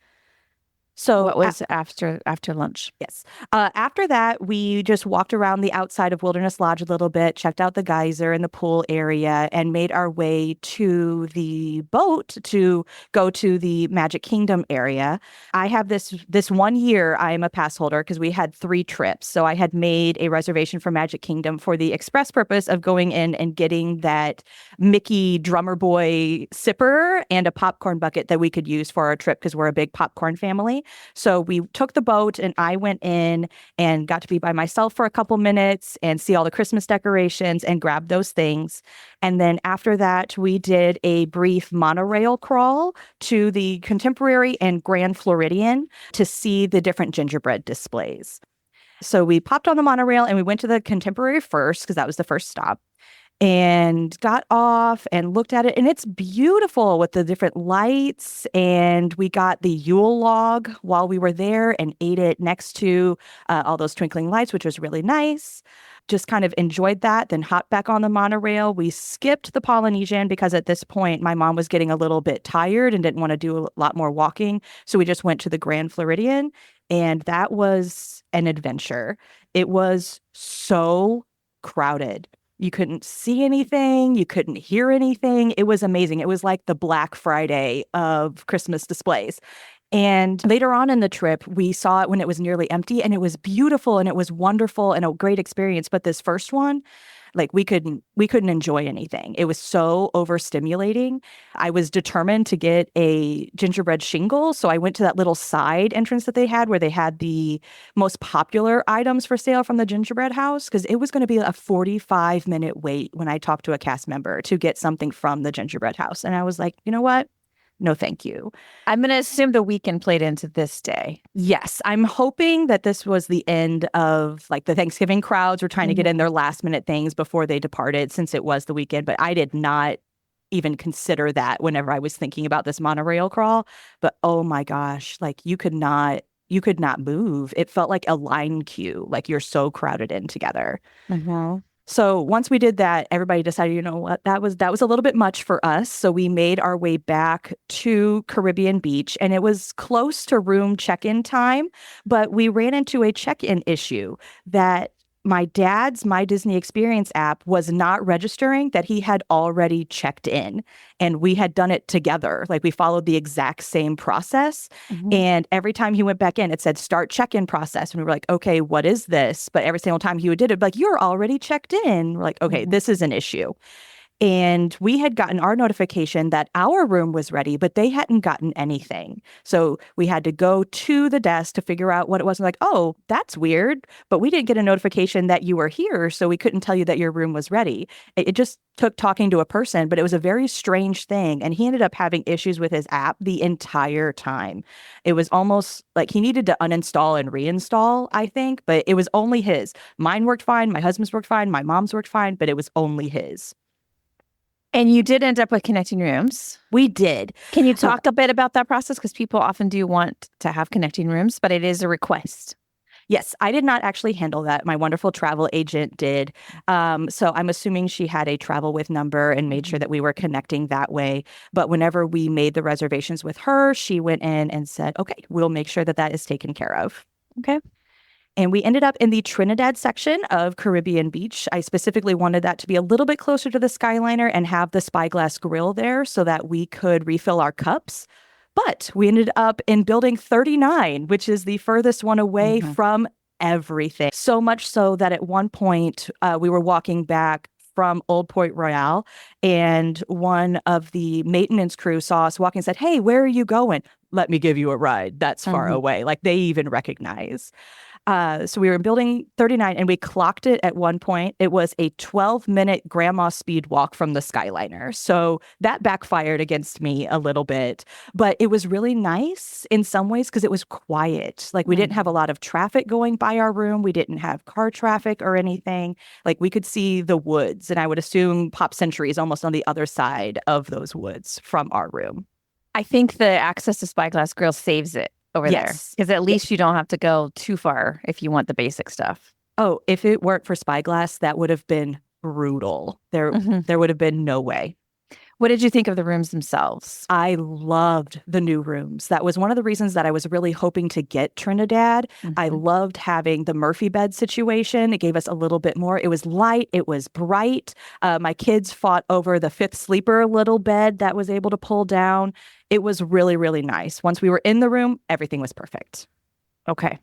So what was after lunch? Yes. After that, we just walked around the outside of Wilderness Lodge a little bit, checked out the geyser and the pool area, and made our way to the boat to go to the Magic Kingdom area. I have this one year, I am a pass holder because we had 3 trips. So I had made a reservation for Magic Kingdom for the express purpose of going in and getting that Mickey Drummer Boy sipper and a popcorn bucket that we could use for our trip because we're a big popcorn family. So we took the boat and I went in and got to be by myself for a couple minutes and see all the Christmas decorations and grab those things. And then after that, we did a brief monorail crawl to the Contemporary and Grand Floridian to see the different gingerbread displays. So we popped on the monorail and we went to the Contemporary first because that was the first stop. And got off and looked at it, and it's beautiful with the different lights. And we got the Yule log while we were there and ate it next to all those twinkling lights, which was really nice. Just kind of enjoyed that, then hopped back on the monorail. We skipped the Polynesian because at this point my mom was getting a little bit tired and didn't want to do a lot more walking. So we just went to the Grand Floridian. And that was an adventure. It was so crowded. You couldn't see anything. You couldn't hear anything. It was amazing. It was like the Black Friday of Christmas displays. And later on in the trip, we saw it when it was nearly empty, and it was beautiful and it was wonderful and a great experience. But this first one, like we couldn't enjoy anything. It was so overstimulating. I was determined to get a gingerbread shingle. So I went to that little side entrance that they had where they had the most popular items for sale from the gingerbread house, because it was going to be a 45-minute wait when I talked to a cast member to get something from the gingerbread house. And I was like, you know what? No, thank you. I'm going to assume the weekend played into this day. Yes, I'm hoping that this was the end of like the Thanksgiving crowds were trying to get in their last minute things before they departed, since it was the weekend. But I did not even consider that whenever I was thinking about this monorail crawl. But oh my gosh, like you could not move. It felt like a line queue, like you're so crowded in together. So once we did that, everybody decided, you know what, that was a little bit much for us. So we made our way back to Caribbean Beach, and it was close to room check-in time, but we ran into a check-in issue that my dad's My Disney Experience app was not registering that he had already checked in, and we had done it together. Like we followed the exact same process. And every time he went back in, it said start check-in process. And we were like, okay, what is this? But every single time he did it, like, you're already checked in. We're like, okay, this is an issue. And we had gotten our notification that our room was ready, but they hadn't gotten anything. So we had to go to the desk to figure out what it was. And like, oh, that's weird. But we didn't get a notification that you were here, so we couldn't tell you that your room was ready. It just took talking to a person, but it was a very strange thing. And he ended up having issues with his app the entire time. It was almost like he needed to uninstall and reinstall, I think, but it was only his. Mine worked fine. My husband's worked fine. My mom's worked fine, but it was only his. And you did end up with connecting rooms. We did. Can you talk a bit about that process? Because people often do want to have connecting rooms, but it is a request. Yes, I did not actually handle that. My wonderful travel agent did. So I'm assuming she had a travel with number and made sure that we were connecting that way. But whenever we made the reservations with her, she went in and said, okay, we'll make sure that that is taken care of. Okay. And we ended up in the Trinidad section of Caribbean Beach. I specifically wanted that to be a little bit closer to the Skyliner and have the Spyglass grill there so that we could refill our cups. But we ended up in building 39, which is the furthest one away from everything. So much so that at one point we were walking back from Old Port Royal, and one of the maintenance crew saw us walking and said, hey, where are you going? Let me give you a ride. That's far away. Like they even recognize. So we were in building 39 and we clocked it at one point. It was a 12-minute grandma speed walk from the Skyliner. So that backfired against me a little bit, but it was really nice in some ways because it was quiet. Like we didn't have a lot of traffic going by our room. We didn't have car traffic or anything. Like we could see the woods, and I would assume Pop Century is almost on the other side of those woods from our room. I think the access to Spyglass Grill saves it over there, because at least you don't have to go too far if you want the basic stuff. Oh, if it weren't for Spyglass, that would have been brutal. There would have been no way. What did you think of the rooms themselves? I loved the new rooms. That was one of the reasons that I was really hoping to get Trinidad. I loved having the Murphy bed situation. It gave us a little bit more. It was light. It was bright. My kids fought over the fifth sleeper little bed that was able to pull down. It was really, really nice. Once we were in the room, everything was perfect. Okay.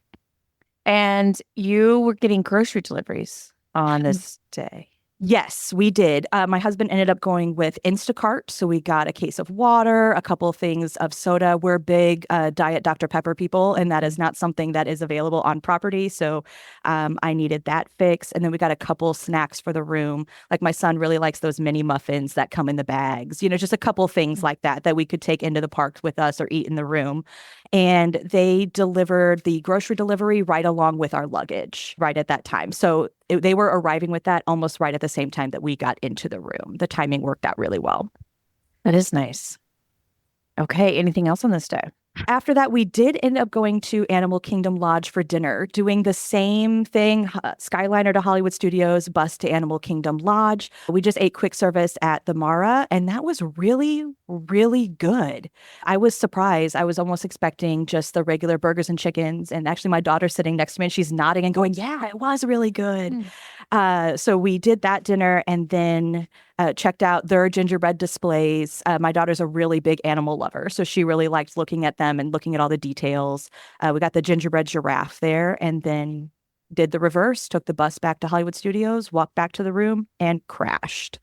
And you were getting grocery deliveries on this day. Yes, we did. My husband ended up going with Instacart. So we got a case of water, a couple of things of soda. We're big Diet Dr. Pepper people, and that is not something that is available on property. So I needed that fix. And then we got a couple snacks for the room. Like my son really likes those mini muffins that come in the bags, just a couple things like that we could take into the park with us or eat in the room. And they delivered the grocery delivery right along with our luggage right at that time. So they were arriving with that almost right at the same time that we got into the room. The timing worked out really well. That is nice. Okay. Anything else on this day? After that, we did end up going to Animal Kingdom Lodge for dinner, doing the same thing, Skyliner to Hollywood Studios, bus to Animal Kingdom Lodge. We just ate quick service at the Mara, and that was really, really good. I was surprised. I was almost expecting just the regular burgers and chickens. And actually, my daughter's sitting next to me, and she's nodding and going, yeah, it was really good. So we did that dinner and then checked out their gingerbread displays. My daughter's a really big animal lover, so she really liked looking at them and looking at all the details. We got the gingerbread giraffe there and then did the reverse, took the bus back to Hollywood Studios, walked back to the room, and crashed.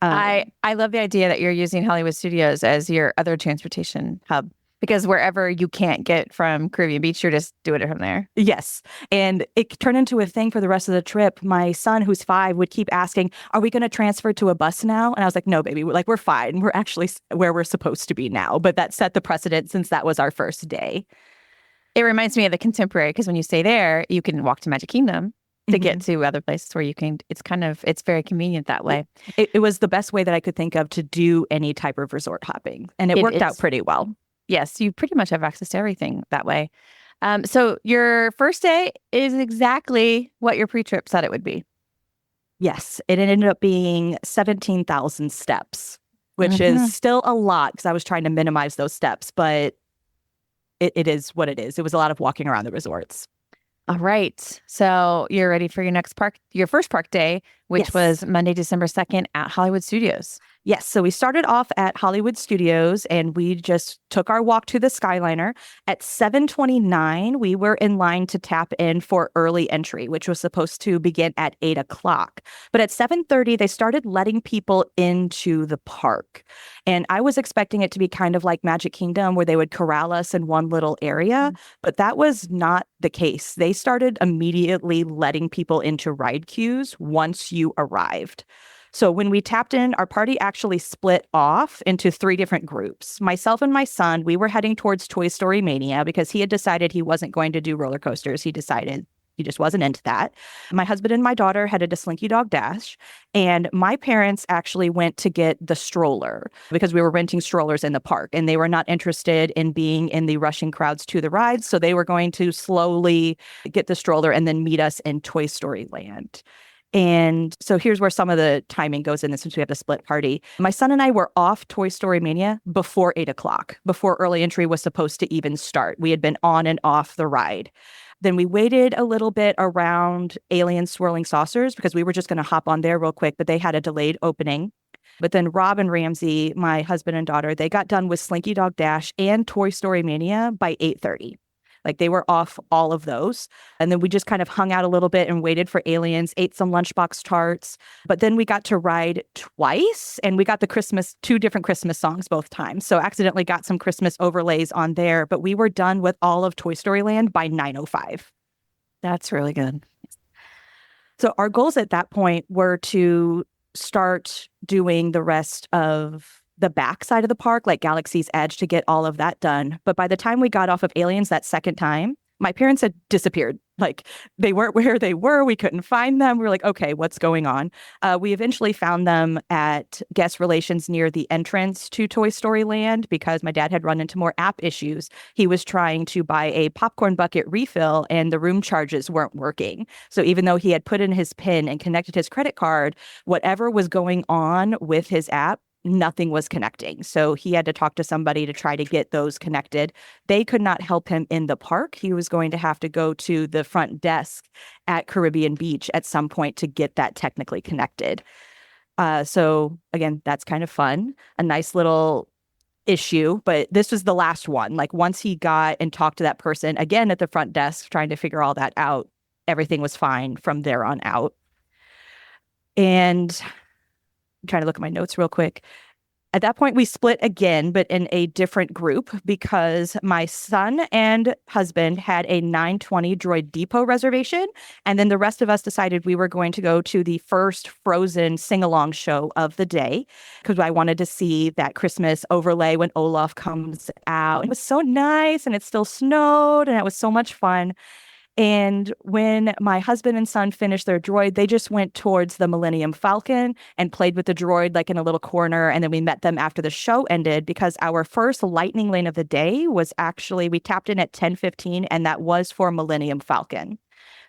I love the idea that you're using Hollywood Studios as your other transportation hub, because wherever you can't get from Caribbean Beach, you're just doing it from there. Yes. And it turned into a thing for the rest of the trip. My son, who's 5, would keep asking, are we going to transfer to a bus now? And I was like, no, baby, we're fine. We're actually where we're supposed to be now. But that set the precedent since that was our first day. It reminds me of the Contemporary, because when you stay there, you can walk to Magic Kingdom to get to other places where you can. It's very convenient that way. It was the best way that I could think of to do any type of resort hopping. And it worked out pretty well. Yes, you pretty much have access to everything that way. So your first day is exactly what your pre-trip said it would be. Yes, it ended up being 17,000 steps, which is still a lot because I was trying to minimize those steps, but it is what it is. It was a lot of walking around the resorts. All right. So you're ready for your first park day, which was Monday, December 2nd at Hollywood Studios. Yes. So we started off at Hollywood Studios and we just took our walk to the Skyliner. At 7:29, we were in line to tap in for early entry, which was supposed to begin at 8 o'clock. But at 7:30, they started letting people into the park. And I was expecting it to be kind of like Magic Kingdom, where they would corral us in one little area. But that was not the case. They started immediately letting people into ride queues once you arrived. So when we tapped in, our party actually split off into 3 different groups. Myself and my son, we were heading towards Toy Story Mania because he had decided he wasn't going to do roller coasters. He decided he just wasn't into that. My husband and my daughter headed to Slinky Dog Dash, and my parents actually went to get the stroller because we were renting strollers in the park, and they were not interested in being in the rushing crowds to the rides, so they were going to slowly get the stroller and then meet us in Toy Story Land. And so here's where some of the timing goes in, since we have the split party. My son and I were off Toy Story Mania before 8 o'clock, before early entry was supposed to even start. We had been on and off the ride. Then we waited a little bit around Alien Swirling Saucers because we were just going to hop on there real quick, but they had a delayed opening. But then Rob and Ramsey, my husband and daughter, they got done with Slinky Dog Dash and Toy Story Mania by 8:30. Like they were off all of those. And then we just kind of hung out a little bit and waited for Aliens, ate some lunchbox tarts. But then we got to ride twice and we got the 2 different Christmas songs both times. So accidentally got some Christmas overlays on there. But we were done with all of Toy Story Land by 9:05. That's really good. So our goals at that point were to start doing the rest of the back side of the park, like Galaxy's Edge, to get all of that done. But by the time we got off of Aliens that second time, my parents had disappeared. Like they weren't where they were. We couldn't find them. We were like, okay, what's going on? We eventually found them at guest relations near the entrance to Toy Story Land because my dad had run into more app issues. He was trying to buy a popcorn bucket refill and the room charges weren't working. So even though he had put in his PIN and connected his credit card, whatever was going on with his app, nothing was connecting. So he had to talk to somebody to try to get those connected. They could not help him in the park. He was going to have to go to the front desk at Caribbean Beach at some point to get that technically connected. So again, that's kind of fun. A nice little issue, but this was the last one. Like once he got and talked to that person again at the front desk, trying to figure all that out, everything was fine from there on out. And I'm trying to look at my notes real quick. At that point, we split again, but in a different group because my son and husband had a 9:20 Droid Depot reservation. And then the rest of us decided we were going to go to the first Frozen sing-along show of the day because I wanted to see that Christmas overlay when Olaf comes out. It was so nice and it still snowed and it was so much fun. And when my husband and son finished their droid, they just went towards the Millennium Falcon and played with the droid like in a little corner. And then we met them after the show ended because our first lightning lane of the day was actually, we tapped in at 10:15, and that was for Millennium Falcon.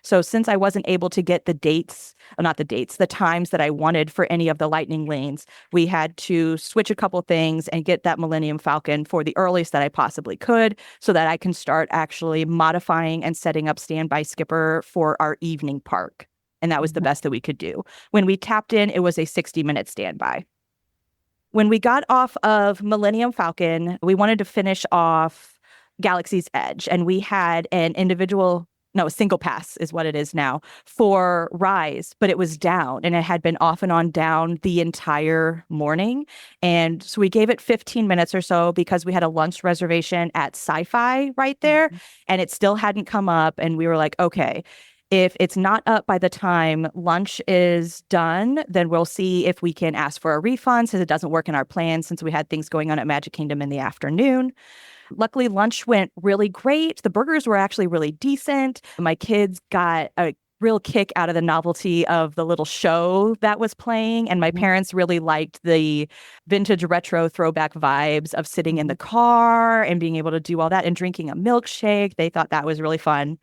So since I wasn't able to get the the times that I wanted for any of the lightning lanes, we had to switch a couple things and get that Millennium Falcon for the earliest that I possibly could so that I can start actually modifying and setting up standby skipper for our evening park. And that was the best that we could do. When we tapped in, it was a 60-minute standby. When we got off of Millennium Falcon, we wanted to finish off Galaxy's Edge, and we had a single pass is what it is now for Rise, but it was down and it had been off and on down the entire morning. And so we gave it 15 minutes or so because we had a lunch reservation at Sci-Fi right there and it still hadn't come up. And we were like, okay, if it's not up by the time lunch is done, then we'll see if we can ask for a refund since it doesn't work in our plan since we had things going on at Magic Kingdom in the afternoon. Luckily, lunch went really great. The burgers were actually really decent. My kids got a real kick out of the novelty of the little show that was playing. And my parents really liked the vintage retro throwback vibes of sitting in the car and being able to do all that and drinking a milkshake. They thought that was really fun.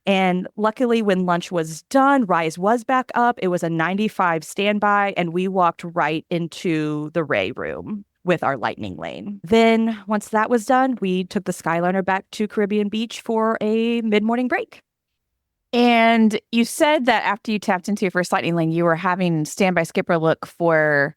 And luckily, when lunch was done, Rise was back up. It was a 95 standby, and we walked right into the Ray room with our lightning lane. Then once that was done, we took the Skyliner back to Caribbean Beach for a mid-morning break. And you said that after you tapped into your first lightning lane, you were having standby skipper look for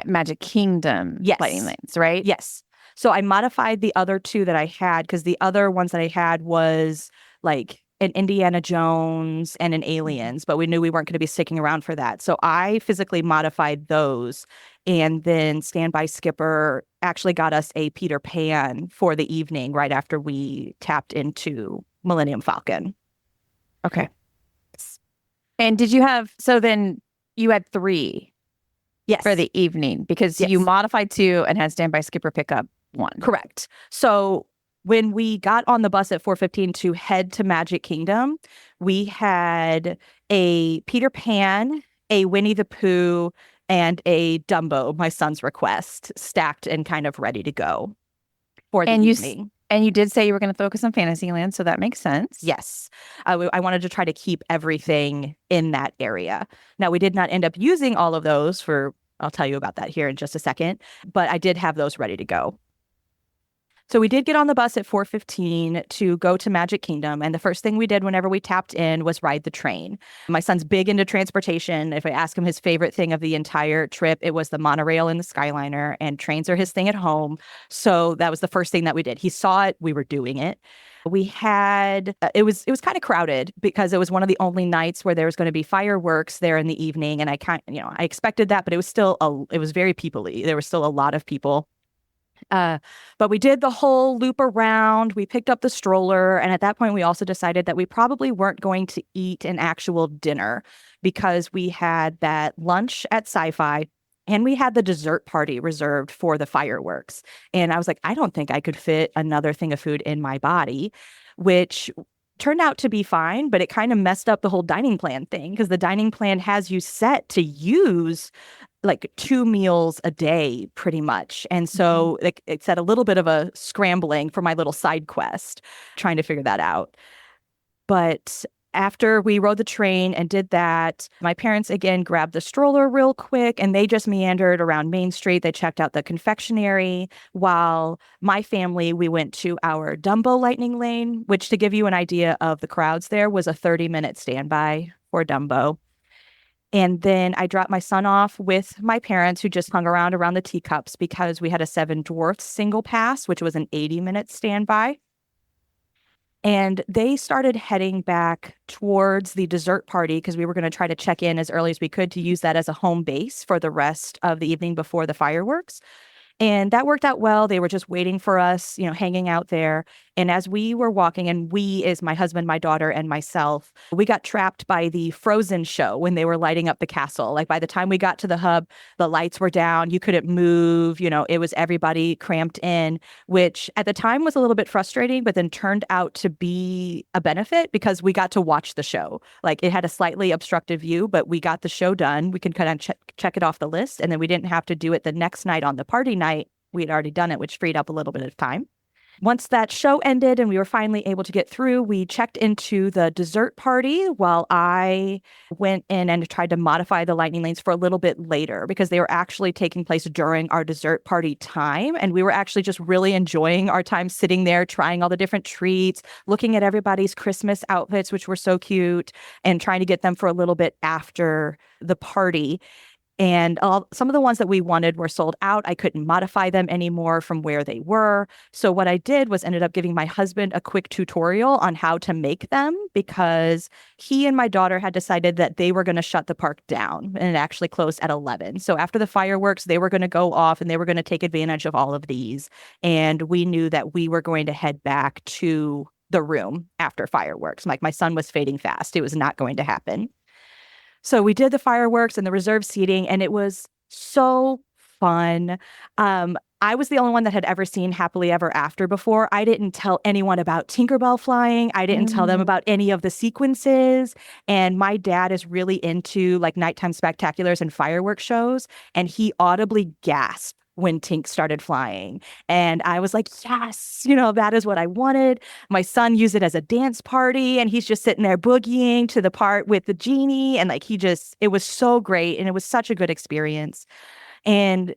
Magic Kingdom lightning lanes, right? Yes. So I modified the other two that I had because the other ones that I had was like an Indiana Jones and an Aliens, but we knew we weren't going to be sticking around for that. So I physically modified those. And then Standby Skipper actually got us a Peter Pan for the evening right after we tapped into Millennium Falcon. Okay. And did you have, so then you had 3 for the evening because you modified 2 and had Standby Skipper pick up 1. Correct. So when we got on the bus at 4:15 to head to Magic Kingdom, we had a Peter Pan, a Winnie the Pooh, and a Dumbo, my son's request, stacked and kind of ready to go for the evening. And you did say you were going to focus on Fantasyland, so that makes sense. Yes. I wanted to try to keep everything in that area. Now, we did not end up using all of those I'll tell you about that here in just a second, but I did have those ready to go. So we did get on the bus at 4:15 to go to Magic Kingdom. And the first thing we did whenever we tapped in was ride the train. My son's big into transportation. If I ask him his favorite thing of the entire trip, it was the monorail and the Skyliner, and trains are his thing at home. So that was the first thing that we did. He saw it. We were doing it. We had, it was kind of crowded because it was one of the only nights where there was going to be fireworks there in the evening. And I expected that, but it was very people-y. There was still a lot of people. But we did the whole loop around. We picked up the stroller. And at that point, we also decided that we probably weren't going to eat an actual dinner because we had that lunch at Sci-Fi and we had the dessert party reserved for the fireworks. And I was like, I don't think I could fit another thing of food in my body, which turned out to be fine, but it kind of messed up the whole dining plan thing because the dining plan has you set to use like 2 meals a day pretty much. And so it's had a little bit of a scrambling for my little side quest, trying to figure that out. But after we rode the train and did that, my parents again grabbed the stroller real quick and they just meandered around Main Street. They checked out the confectionery while my family, we went to our Dumbo Lightning Lane, which to give you an idea of the crowds there was a 30-minute standby for Dumbo. And then I dropped my son off with my parents who just hung around the teacups because we had a 7 Dwarfs single pass, which was an 80-minute standby. And they started heading back towards the dessert party because we were going to try to check in as early as we could to use that as a home base for the rest of the evening before the fireworks. And that worked out well. They were just waiting for us, hanging out there. And as we were walking, and we is my husband, my daughter, and myself, we got trapped by the Frozen show when they were lighting up the castle. Like by the time we got to the hub, the lights were down. You couldn't move. It was everybody cramped in, which at the time was a little bit frustrating, but then turned out to be a benefit because we got to watch the show. Like it had a slightly obstructive view, but we got the show done. We could kind of check it off the list. And then we didn't have to do it the next night on the party night. We had already done it, which freed up a little bit of time. Once that show ended and we were finally able to get through, we checked into the dessert party while I went in and tried to modify the lightning lanes for a little bit later because they were actually taking place during our dessert party time. And we were actually just really enjoying our time sitting there, trying all the different treats, looking at everybody's Christmas outfits, which were so cute, and trying to get them for a little bit after the party. And some of the ones that we wanted were sold out. I couldn't modify them anymore from where they were. So what I did was ended up giving my husband a quick tutorial on how to make them because he and my daughter had decided that they were going to shut the park down, and it actually closed at 11. So after the fireworks, they were going to go off and they were going to take advantage of all of these. And we knew that we were going to head back to the room after fireworks. Like my son was fading fast. It was not going to happen. So we did the fireworks and the reserved seating, and it was so fun. I was the only one that had ever seen Happily Ever After before. I didn't tell anyone about Tinkerbell flying. I didn't tell them about any of the sequences. And my dad is really into like nighttime spectaculars and fireworks shows, and he audibly gasped when Tink started flying. And I was like, yes, that is what I wanted. My son used it as a dance party, and he's just sitting there boogieing to the part with the genie. And like, it was so great. And it was such a good experience. And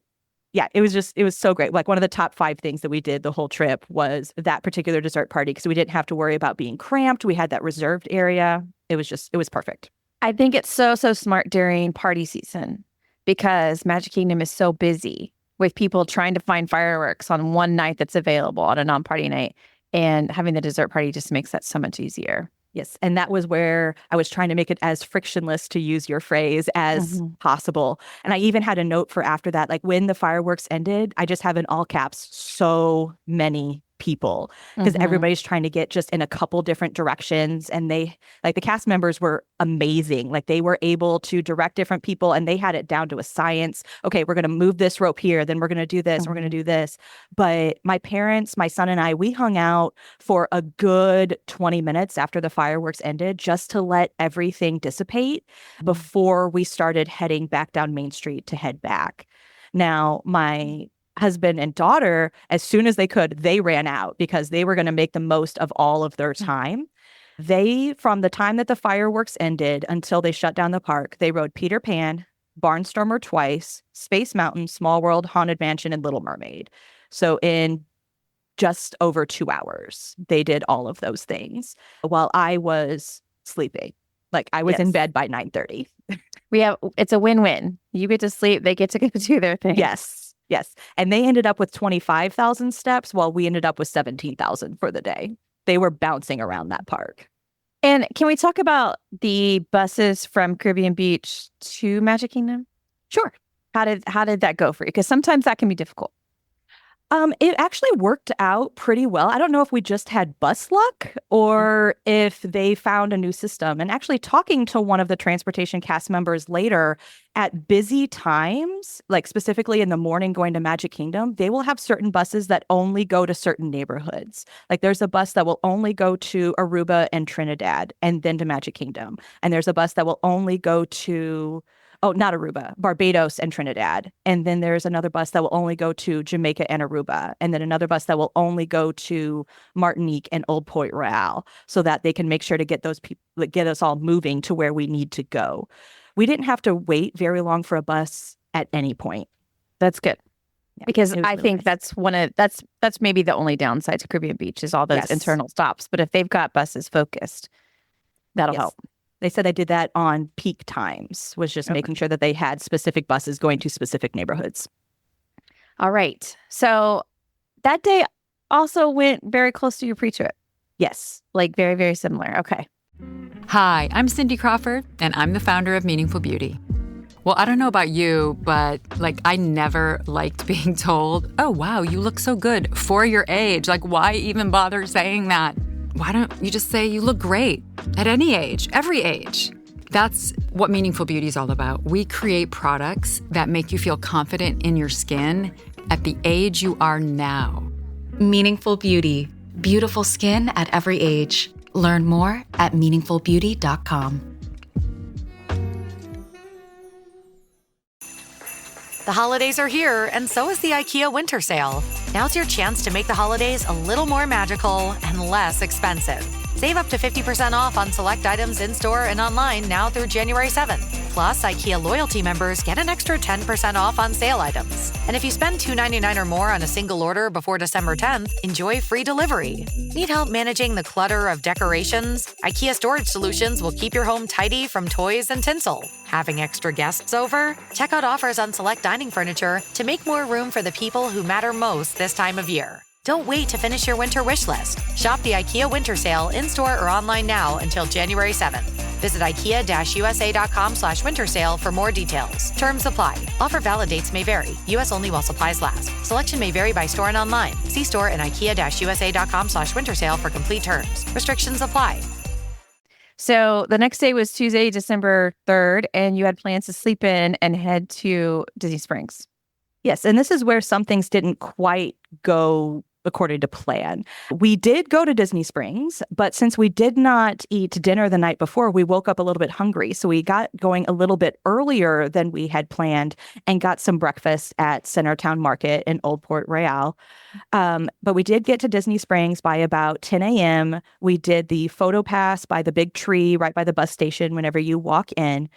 yeah, it was so great. Like one of the top 5 things that we did the whole trip was that particular dessert party because we didn't have to worry about being cramped. We had that reserved area. It was perfect. I think it's so smart during party season because Magic Kingdom is so busy with people trying to find fireworks on one night that's available on a non-party night. And having the dessert party just makes that so much easier. Yes. And that was where I was trying to make it as frictionless, to use your phrase, as possible. And I even had a note for after that, like when the fireworks ended, I just have in all caps, so many people, because everybody's trying to get just in a couple different directions. And the cast members were amazing. Like they were able to direct different people, and they had it down to a science. Okay, we're going to move this rope here, then we're going to do this, we're going to do this. But my parents, my son and I, we hung out for a good 20 minutes after the fireworks ended just to let everything dissipate before we started heading back down Main Street to head back. Now, my husband and daughter, as soon as they could, they ran out because they were going to make the most of all of their time. They, from the time that the fireworks ended until they shut down the park, they rode Peter Pan, Barnstormer twice, Space Mountain, Small World, Haunted Mansion, and Little Mermaid. So in just over 2 hours, they did all of those things while I was sleeping. Like I was in bed by 9:30. It's a win-win. You get to sleep, they get to go do their thing. Yes. And they ended up with 25,000 steps while we ended up with 17,000 for the day. They were bouncing around that park. And can we talk about the buses from Caribbean Beach to Magic Kingdom? Sure. How did that go for you? Because sometimes that can be difficult. It actually worked out pretty well. I don't know if we just had bus luck or if they found a new system. And actually talking to one of the transportation cast members later, at busy times, like specifically in the morning going to Magic Kingdom, they will have certain buses that only go to certain neighborhoods. Like there's a bus that will only go to Aruba and Trinidad and then to Magic Kingdom. And there's a bus that will only go to not Aruba, Barbados and Trinidad. And then there's another bus that will only go to Jamaica and Aruba. And then another bus that will only go to Martinique and Old Port Royal so that they can make sure to get those people, get us all moving to where we need to go. We didn't have to wait very long for a bus at any point. That's good. Yeah, because I really think nice. that's maybe the only downside to Caribbean Beach is all those internal stops. But if they've got buses focused, that'll help. They said they did that on peak times, was just making sure that they had specific buses going to specific neighborhoods. All right. So that day also went very close to your pre-trip. Yes. Like very, very similar. Okay. Hi, I'm Cindy Crawford, and I'm the founder of Meaningful Beauty. Well, I don't know about you, but like I never liked being told, oh, wow, you look so good for your age. Like, why even bother saying that? Why don't you just say you look great at any age, every age? That's what Meaningful Beauty is all about. We create products that make you feel confident in your skin at the age you are now. Meaningful Beauty. Beautiful skin at every age. Learn more at meaningfulbeauty.com. The holidays are here, and so is the IKEA winter sale. Now's your chance to make the holidays a little more magical and less expensive. Save up to 50% off on select items in-store and online now through January 7th. Plus, IKEA loyalty members get an extra 10% off on sale items. And if you spend $2.99 or more on a single order before December 10th, enjoy free delivery. Need help managing the clutter of decorations? IKEA Storage Solutions will keep your home tidy from toys and tinsel. Having extra guests over? Check out offers on select dining furniture to make more room for the people who matter most this time of year. Don't wait to finish your winter wish list. Shop the IKEA winter sale in-store or online now until January 7th. Visit IKEA-USA.com/winter sale for more details. Terms apply. Offer valid dates may vary. U.S. only while supplies last. Selection may vary by store and online. See store and IKEA-USA.com/winter sale for complete terms. Restrictions apply. So the next day was Tuesday, December 3rd, and you had plans to sleep in and head to Disney Springs. Yes, and this is where some things didn't quite go according to plan. We did go to Disney Springs, but since we did not eat dinner the night before, we woke up a little bit hungry. So we got going a little bit earlier than we had planned and got some breakfast at Centertown Market in Old Port Royal. But we did get to Disney Springs by about 10 a.m. We did the photo pass by the big tree right by the bus station whenever you walk in,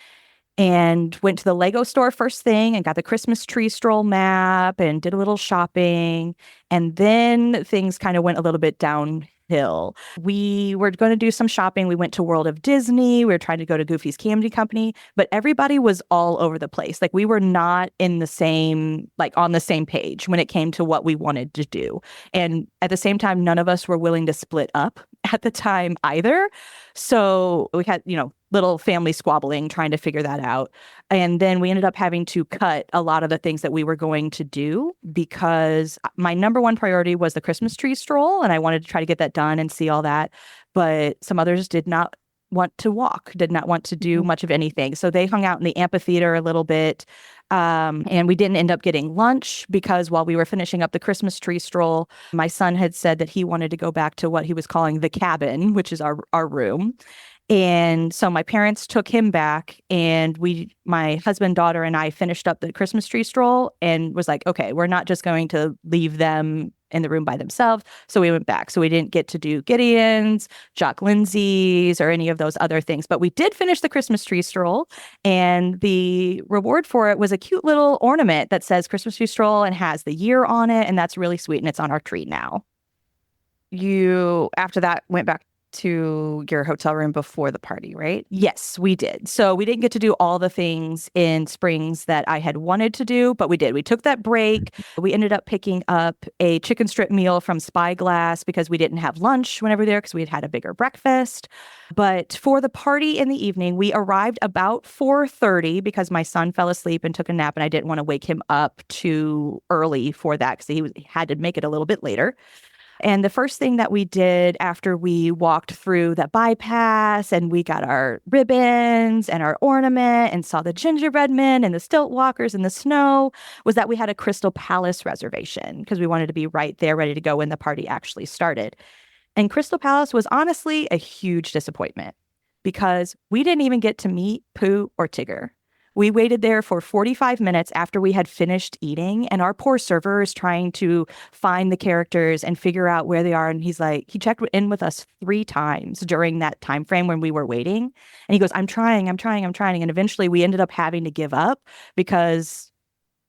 and went to the Lego store first thing and got the Christmas tree stroll map and did a little shopping. And then things kind of went a little bit downhill. We were going to do some shopping. We went to World of Disney. We were trying to go to Goofy's Candy Company, but everybody was all over the place. Like we were not in the same, like on the same page when it came to what we wanted to do. And at the same time, none of us were willing to split up at the time either. So we had, little family squabbling trying to figure that out. And then we ended up having to cut a lot of the things that we were going to do because my number one priority was the Christmas tree stroll. And I wanted to try to get that done and see all that. But some others did not want to walk, did not want to do much of anything. So they hung out in the amphitheater a little bit. And we didn't end up getting lunch because while we were finishing up the Christmas tree stroll, my son had said that he wanted to go back to what he was calling the cabin, which is our room. And so my parents took him back and my husband, daughter, and I finished up the Christmas tree stroll and was like, okay, we're not just going to leave them in the room by themselves. So we went back. So we didn't get to do Gideon's, Jock Lindsay's, or any of those other things. But we did finish the Christmas tree stroll. And the reward for it was a cute little ornament that says Christmas tree stroll and has the year on it. And that's really sweet. And it's on our tree now. You, after that, went back to your hotel room before the party, right? Yes, we did. So we didn't get to do all the things in Springs that I had wanted to do, but we did. We took that break. We ended up picking up a chicken strip meal from Spyglass because we didn't have lunch whenever we were there because we had had a bigger breakfast. But for the party in the evening, we arrived about 4:30 because my son fell asleep and took a nap, and I didn't want to wake him up too early for that because he had to make it a little bit later. And the first thing that we did after we walked through that bypass and we got our ribbons and our ornament and saw the gingerbread men and the stilt walkers in the snow was that we had a Crystal Palace reservation because we wanted to be right there ready to go when the party actually started. And Crystal Palace was honestly a huge disappointment because we didn't even get to meet Pooh or Tigger. We waited there for 45 minutes after we had finished eating, and our poor server is trying to find the characters and figure out where they are. And he's like, he checked in with us 3 times during that time frame when we were waiting. And he goes, I'm trying. And eventually we ended up having to give up because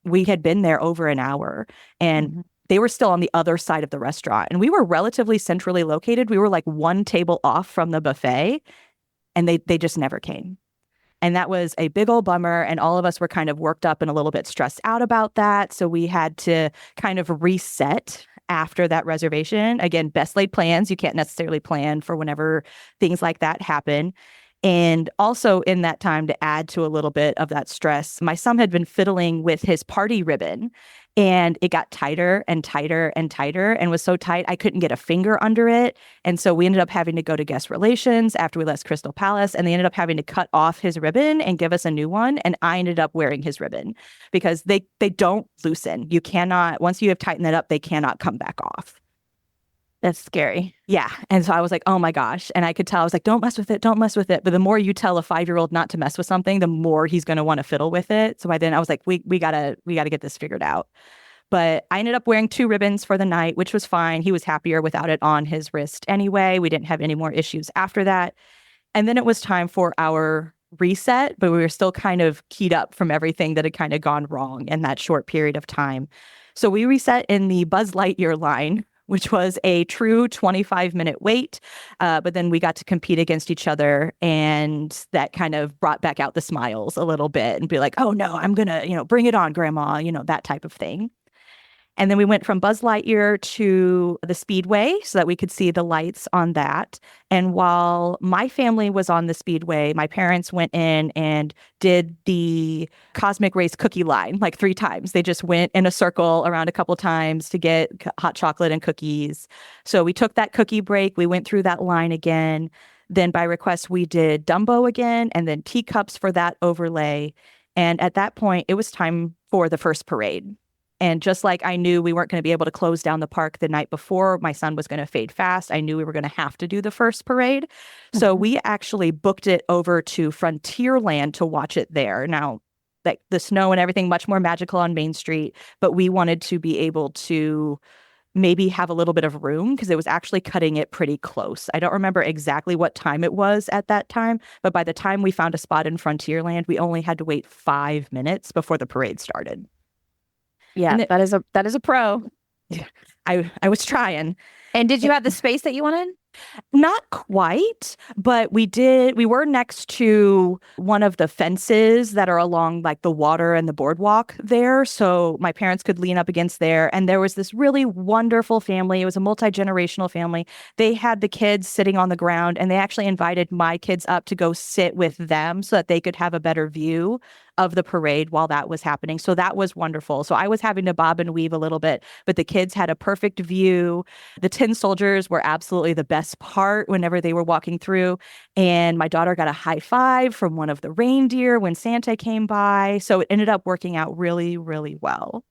we had been there over an hour and they were still on the other side of the restaurant. And we were relatively centrally located. We were like one table off from the buffet, and they just never came. And that was a big old bummer. And all of us were kind of worked up and a little bit stressed out about that. So we had to kind of reset after that reservation. Again, best laid plans. You can't necessarily plan for whenever things like that happen. And also in that time, to add to a little bit of that stress, my son had been fiddling with his party ribbon, and it got tighter and tighter and tighter and was so tight I couldn't get a finger under it. And so we ended up having to go to guest relations after we left Crystal Palace, and they ended up having to cut off his ribbon and give us a new one. And I ended up wearing his ribbon because they don't loosen. You cannot, once you have tightened it up, they cannot come back off. That's scary. Yeah. And so I was like, oh my gosh. And I could tell, I was like, don't mess with it. Don't mess with it. But the more you tell a 5-year-old not to mess with something, the more he's going to want to fiddle with it. So by then I was like, we gotta get this figured out. But I ended up wearing 2 ribbons for the night, which was fine. He was happier without it on his wrist anyway. We didn't have any more issues after that. And then it was time for our reset, but we were still kind of keyed up from everything that had kind of gone wrong in that short period of time. So we reset in the Buzz Lightyear line, which was a true 25-minute wait. But then we got to compete against each other, and that kind of brought back out the smiles a little bit and be like, oh no, I'm going to, bring it on, Grandma, that type of thing. And then we went from Buzz Lightyear to the Speedway so that we could see the lights on that. And while my family was on the Speedway, my parents went in and did the Cosmic Race cookie line like 3 times. They just went in a circle around a couple times to get hot chocolate and cookies. So we took that cookie break. We went through that line again. Then by request, we did Dumbo again, and then teacups for that overlay. And at that point, it was time for the first parade. And just like I knew we weren't going to be able to close down the park the night before, my son was going to fade fast. I knew we were going to have to do the first parade. So we actually booked it over to Frontierland to watch it there. Now, like the snow and everything, much more magical on Main Street, but we wanted to be able to maybe have a little bit of room because it was actually cutting it pretty close. I don't remember exactly what time it was at that time, but by the time we found a spot in Frontierland, we only had to wait 5 minutes before the parade started. Yeah, that is a pro. I was trying. And did you have the space that you wanted? Not quite, but we were next to one of the fences that are along like the water and the boardwalk there. So my parents could lean up against there. And there was this really wonderful family. It was a multi-generational family. They had the kids sitting on the ground, and they actually invited my kids up to go sit with them so that they could have a better view of the parade while that was happening. So that was wonderful. So I was having to bob and weave a little bit, but the kids had a perfect view. The tin soldiers were absolutely the best part whenever they were walking through. And my daughter got a high five from one of the reindeer when Santa came by. So it ended up working out really, really well.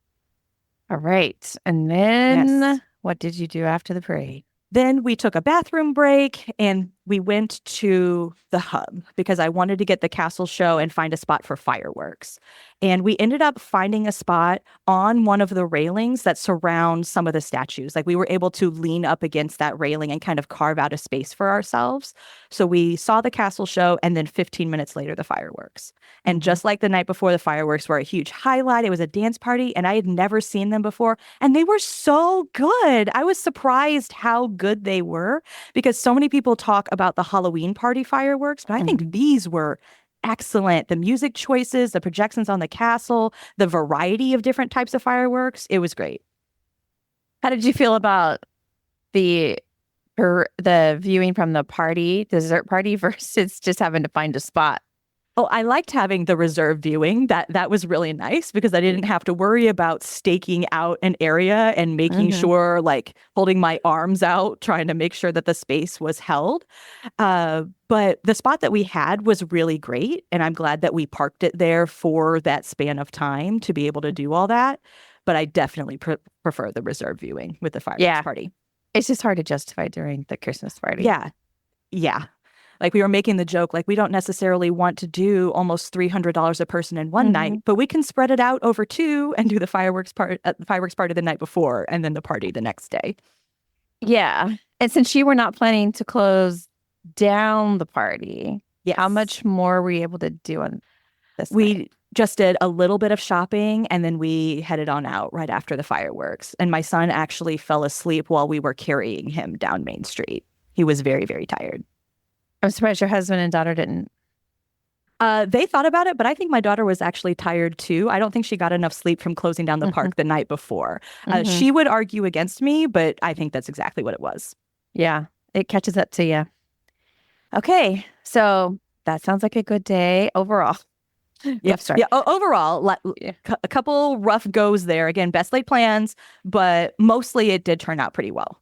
All right. And then Yes. What did you do after the parade? Then we took a bathroom break and we went to the hub because I wanted to get the castle show and find a spot for fireworks. And we ended up finding a spot on one of the railings that surround some of the statues. Like we were able to lean up against that railing and kind of carve out a space for ourselves. So we saw the castle show, and then 15 minutes later, the fireworks. And just like the night before, the fireworks were a huge highlight. It was a dance party, and I had never seen them before. And they were so good. I was surprised how good they were because so many people talk about the Halloween party fireworks, but I think these were excellent. The music choices, the projections on the castle, the variety of different types of fireworks. It was great. How did you feel about the viewing from the dessert party versus just having to find a spot? Oh, I liked having the reserve viewing. That was really nice because I didn't have to worry about staking out an area and making sure, like holding my arms out, trying to make sure that the space was held. But the spot that we had was really great. And I'm glad that we parked it there for that span of time to be able to do all that. But I definitely prefer the reserve viewing with the fireworks party. It's just hard to justify during the Christmas party. Yeah. Like we were making the joke, like we don't necessarily want to do almost $300 a person in one night, but we can spread it out over 2 and do the fireworks party the night before and then the party the next day. Yeah. And since you were not planning to close down the party, how much more were you able to do on this night? We just did a little bit of shopping and then we headed on out right after the fireworks. And my son actually fell asleep while we were carrying him down Main Street. He was very, very tired. I'm surprised your husband and daughter didn't. They thought about it, but I think my daughter was actually tired too. I don't think she got enough sleep from closing down the park the night before. She would argue against me, but I think that's exactly what it was. Yeah, it catches up to you. Okay, so That sounds like a good day overall. Yeah, Sorry. yeah. Overall, a couple rough goes there. Again, best laid plans, but mostly it did turn out pretty well.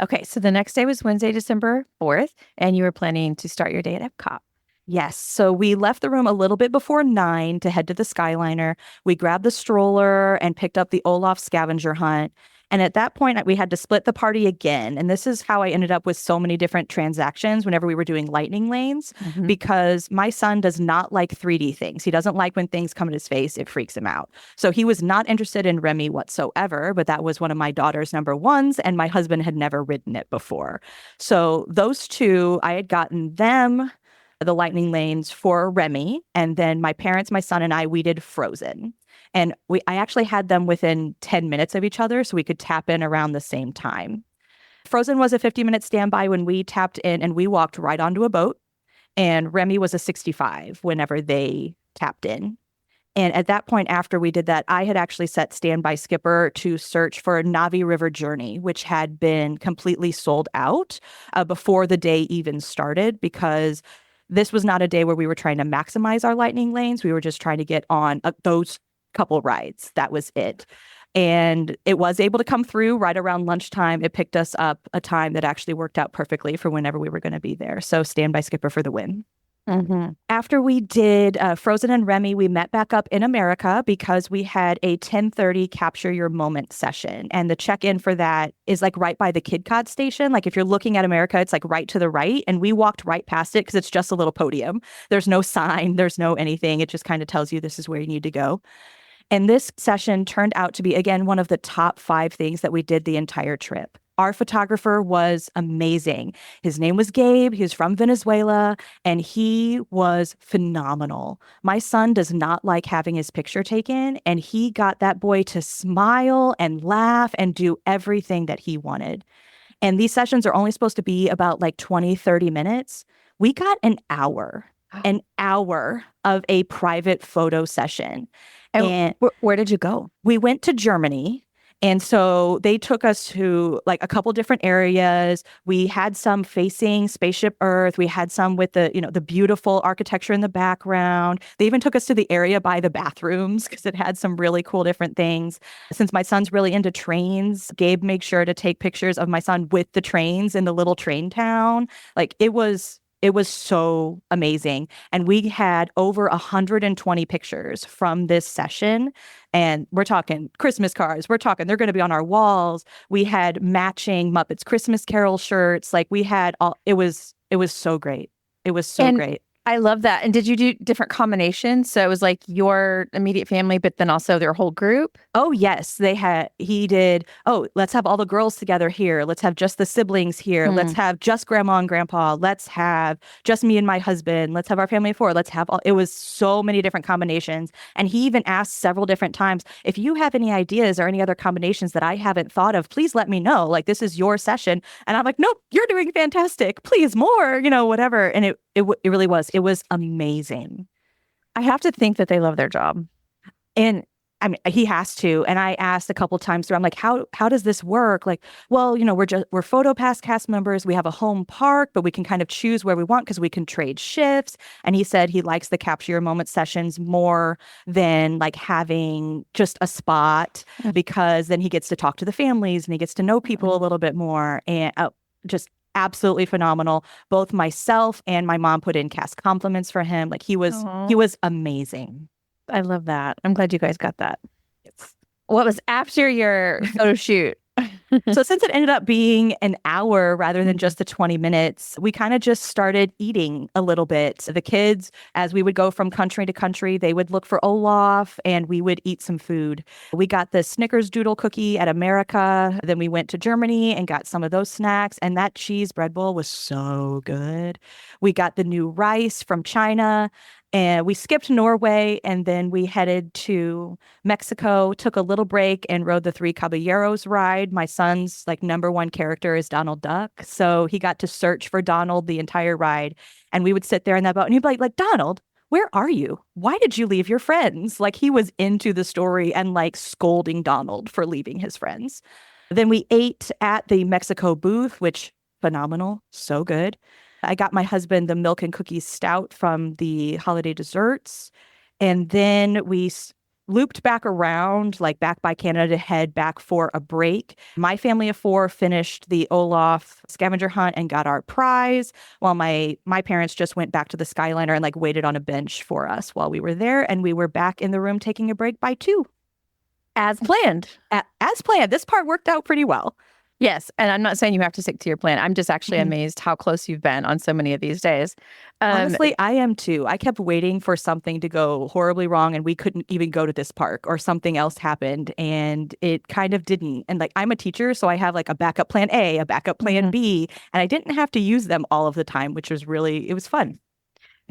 Okay, so the next day was Wednesday, December 4th, and you were planning to start your day at Epcot. Yes. So we left the room a little bit before 9 to head to the Skyliner. We grabbed the stroller and picked up the Olaf scavenger hunt. And at that point, we had to split the party again. And this is how I ended up with so many different transactions whenever we were doing lightning lanes, because my son does not like 3D things. He doesn't like when things come in his face. It freaks him out. So he was not interested in Remy whatsoever, but that was one of my daughter's number ones. And my husband had never ridden it before. So those two, I had gotten them the lightning lanes for Remy, and then my parents, my son, and we did Frozen. And I actually had them within 10 minutes of each other so we could tap in around the same time. Frozen was a 50-minute standby when we tapped in, and we walked right onto a boat. And Remy was a 65 whenever they tapped in. And at that point, after we did that, I had actually set Standby Skipper to search for Navi River Journey, which had been completely sold out before the day even started, because this was not a day where we were trying to maximize our lightning lanes. We were just trying to get on those couple rides. That was it. And it was able to come through right around lunchtime. It picked us up a time that actually worked out perfectly for whenever we were going to be there. So Standby Skipper for the win. After we did Frozen and Remy, we met back up in America because we had a 10:30 Capture Your Moment session. And the check-in for that is like right by the KidCod station. Like if you're looking at America, it's like right to the right. And we walked right past it because it's just a little podium. There's no sign. There's no anything. It just kind of tells you this is where you need to go. And this session turned out to be, again, one of the top 5 things that we did the entire trip. Our photographer was amazing. His name was Gabe. He was from Venezuela, and he was phenomenal. My son does not like having his picture taken, and he got that boy to smile and laugh and do everything that he wanted. And these sessions are only supposed to be about like 20, 30 minutes. We got an hour of a private photo session. And where did you go? We went to Germany. And so they took us to like a couple different areas. We had some facing Spaceship Earth. We had some with the beautiful architecture in the background. They even took us to the area by the bathrooms because it had some really cool different things. Since my son's really into trains, Gabe made sure to take pictures of my son with the trains in the little train town. Like it was so amazing. And we had over 120 pictures from this session. And we're talking Christmas cards. We're talking they're going to be on our walls. We had matching Muppets Christmas Carol shirts. Like we had all, it was so great. It was so great. I love that. And did you do different combinations? So it was like your immediate family, but then also their whole group? Oh, yes. He did. Oh, let's have all the girls together here. Let's have just the siblings here. Let's have just grandma and grandpa. Let's have just me and my husband. Let's have our family of 4. Let's have it was so many different combinations. And he even asked several different times, if you have any ideas or any other combinations that I haven't thought of, please let me know. Like, this is your session. And I'm like, nope, you're doing fantastic. Please more, whatever. And it really was. It was amazing. I have to think that they love their job. And I mean, he has to. And I asked a couple times through, I'm like, how does this work? Like, well, we're PhotoPass cast members. We have a home park, but we can kind of choose where we want because we can trade shifts. And he said he likes the Capture Your Moment sessions more than like having just a spot because then he gets to talk to the families and he gets to know people a little bit more. And just absolutely phenomenal. Both myself and my mom put in cast compliments for him. Like he was amazing. I love that. I'm glad you guys got that. What was after your photo shoot? So since it ended up being an hour rather than just the 20 minutes, we kind of just started eating a little bit. The kids, as we would go from country to country, they would look for Olaf and we would eat some food. We got the Snickers doodle cookie at America. Then we went to Germany and got some of those snacks. And that cheese bread bowl was so good. We got the new rice from China. And we skipped Norway and then we headed to Mexico, took a little break and rode the 3 Caballeros ride. My son's number one character is Donald Duck. So he got to search for Donald the entire ride. And we would sit there in that boat and he'd be like, Donald, where are you? Why did you leave your friends? Like he was into the story and scolding Donald for leaving his friends. Then we ate at the Mexico booth, which phenomenal, so good. I got my husband the milk and cookies stout from the holiday desserts. And then we looped back around, like back by Canada to head back for a break. My family of 4 finished the Olaf scavenger hunt and got our prize, while my parents just went back to the Skyliner and like waited on a bench for us while we were there. And we were back in the room taking a break by 2. As planned. As planned. This part worked out pretty well. Yes. And I'm not saying you have to stick to your plan. I'm just actually amazed how close you've been on so many of these days. Honestly, I am too. I kept waiting for something to go horribly wrong and we couldn't even go to this park, or something else happened and it kind of didn't. And like, I'm a teacher, so I have like a backup plan A, a backup plan B, and I didn't have to use them all of the time, which was really, it was fun.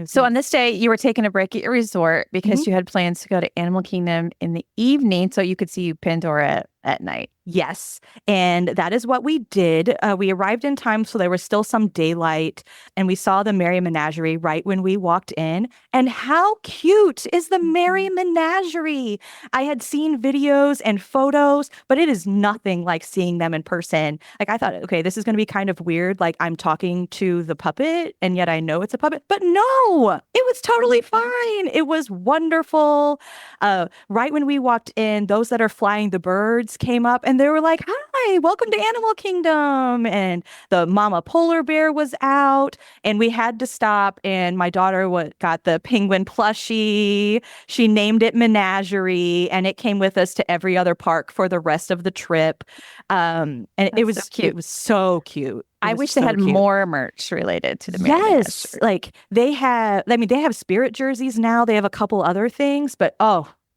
So on this day, you were taking a break at your resort because you had plans to go to Animal Kingdom in the evening so you could see Pandora at night. Yes. And that is what we did. We arrived in time, so there was still some daylight, and we saw the Merry Menagerie right when we walked in. And how cute is the Merry Menagerie? I had seen videos and photos, but it is nothing like seeing them in person. Like, I thought, okay, this is going to be kind of weird. Like, I'm talking to the puppet, and yet I know it's a puppet. But no, it was totally fine. It was wonderful. Right when we walked in, those that are flying the birds came up and they were like, "Hi, welcome to Animal Kingdom." And the mama polar bear was out, and we had to stop. And my daughter got the penguin plushie. She named it Menagerie, and it came with us to every other park for the rest of the trip. And it was so cute. It was so cute. I wish they had more merch related to the Merry Yes, Menagerie. like they have Spirit jerseys now. They have a couple other things, but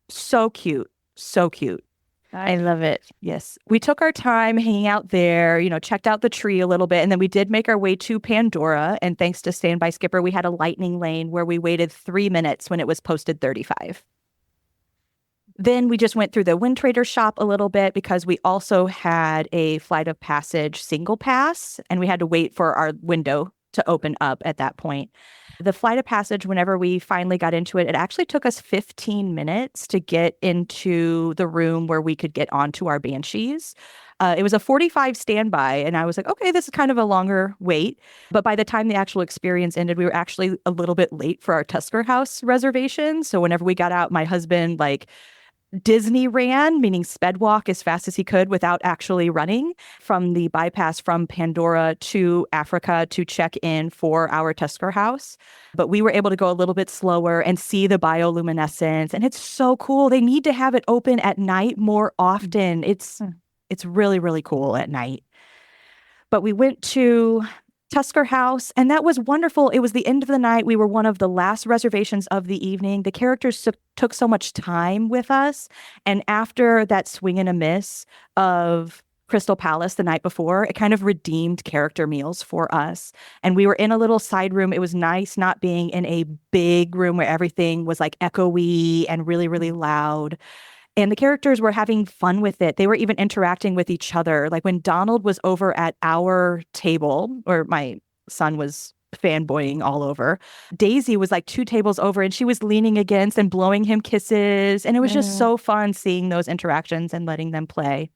so cute, so cute. I love it. Yes. We took our time hanging out there, checked out the tree a little bit, and then we did make our way to Pandora. And thanks to Standby Skipper, we had a lightning lane where we waited 3 minutes when it was posted 35. Then we just went through the Wind Trader shop a little bit because we also had a Flight of Passage single pass, and we had to wait for our window to open up at that point. The Flight of Passage, whenever we finally got into it, it actually took us 15 minutes to get into the room where we could get onto our Banshees. It was a 45 standby, and I was like, okay, this is kind of a longer wait. But by the time the actual experience ended, we were actually a little bit late for our Tusker House reservation. So whenever we got out, my husband, Disney ran, meaning sped walk as fast as he could without actually running, from the bypass from Pandora to Africa to check in for our Tusker House. But we were able to go a little bit slower and see the bioluminescence. And it's so cool. They need to have it open at night more often. It's really, really cool at night. But we went to Tusker House, and that was wonderful. It was the end of the night. We were one of the last reservations of the evening. The characters took so much time with us. And after that swing and a miss of Crystal Palace the night before, it kind of redeemed character meals for us. And we were in a little side room. It was nice not being in a big room where everything was like echoey and really, really loud. And the characters were having fun with it. They were even interacting with each other. Like when Donald was over at our table, or my son was fanboying all over, Daisy was like 2 tables over, and she was leaning against and blowing him kisses. And it was just so fun seeing those interactions and letting them play.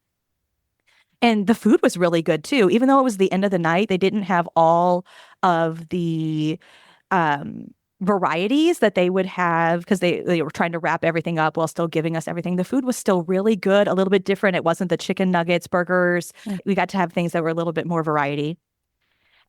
And the food was really good too. Even though it was the end of the night, they didn't have all of the varieties that they would have, because they were trying to wrap everything up while still giving us everything. The food was still really good, a little bit different. It wasn't the chicken nuggets, burgers. We got to have things that were a little bit more variety.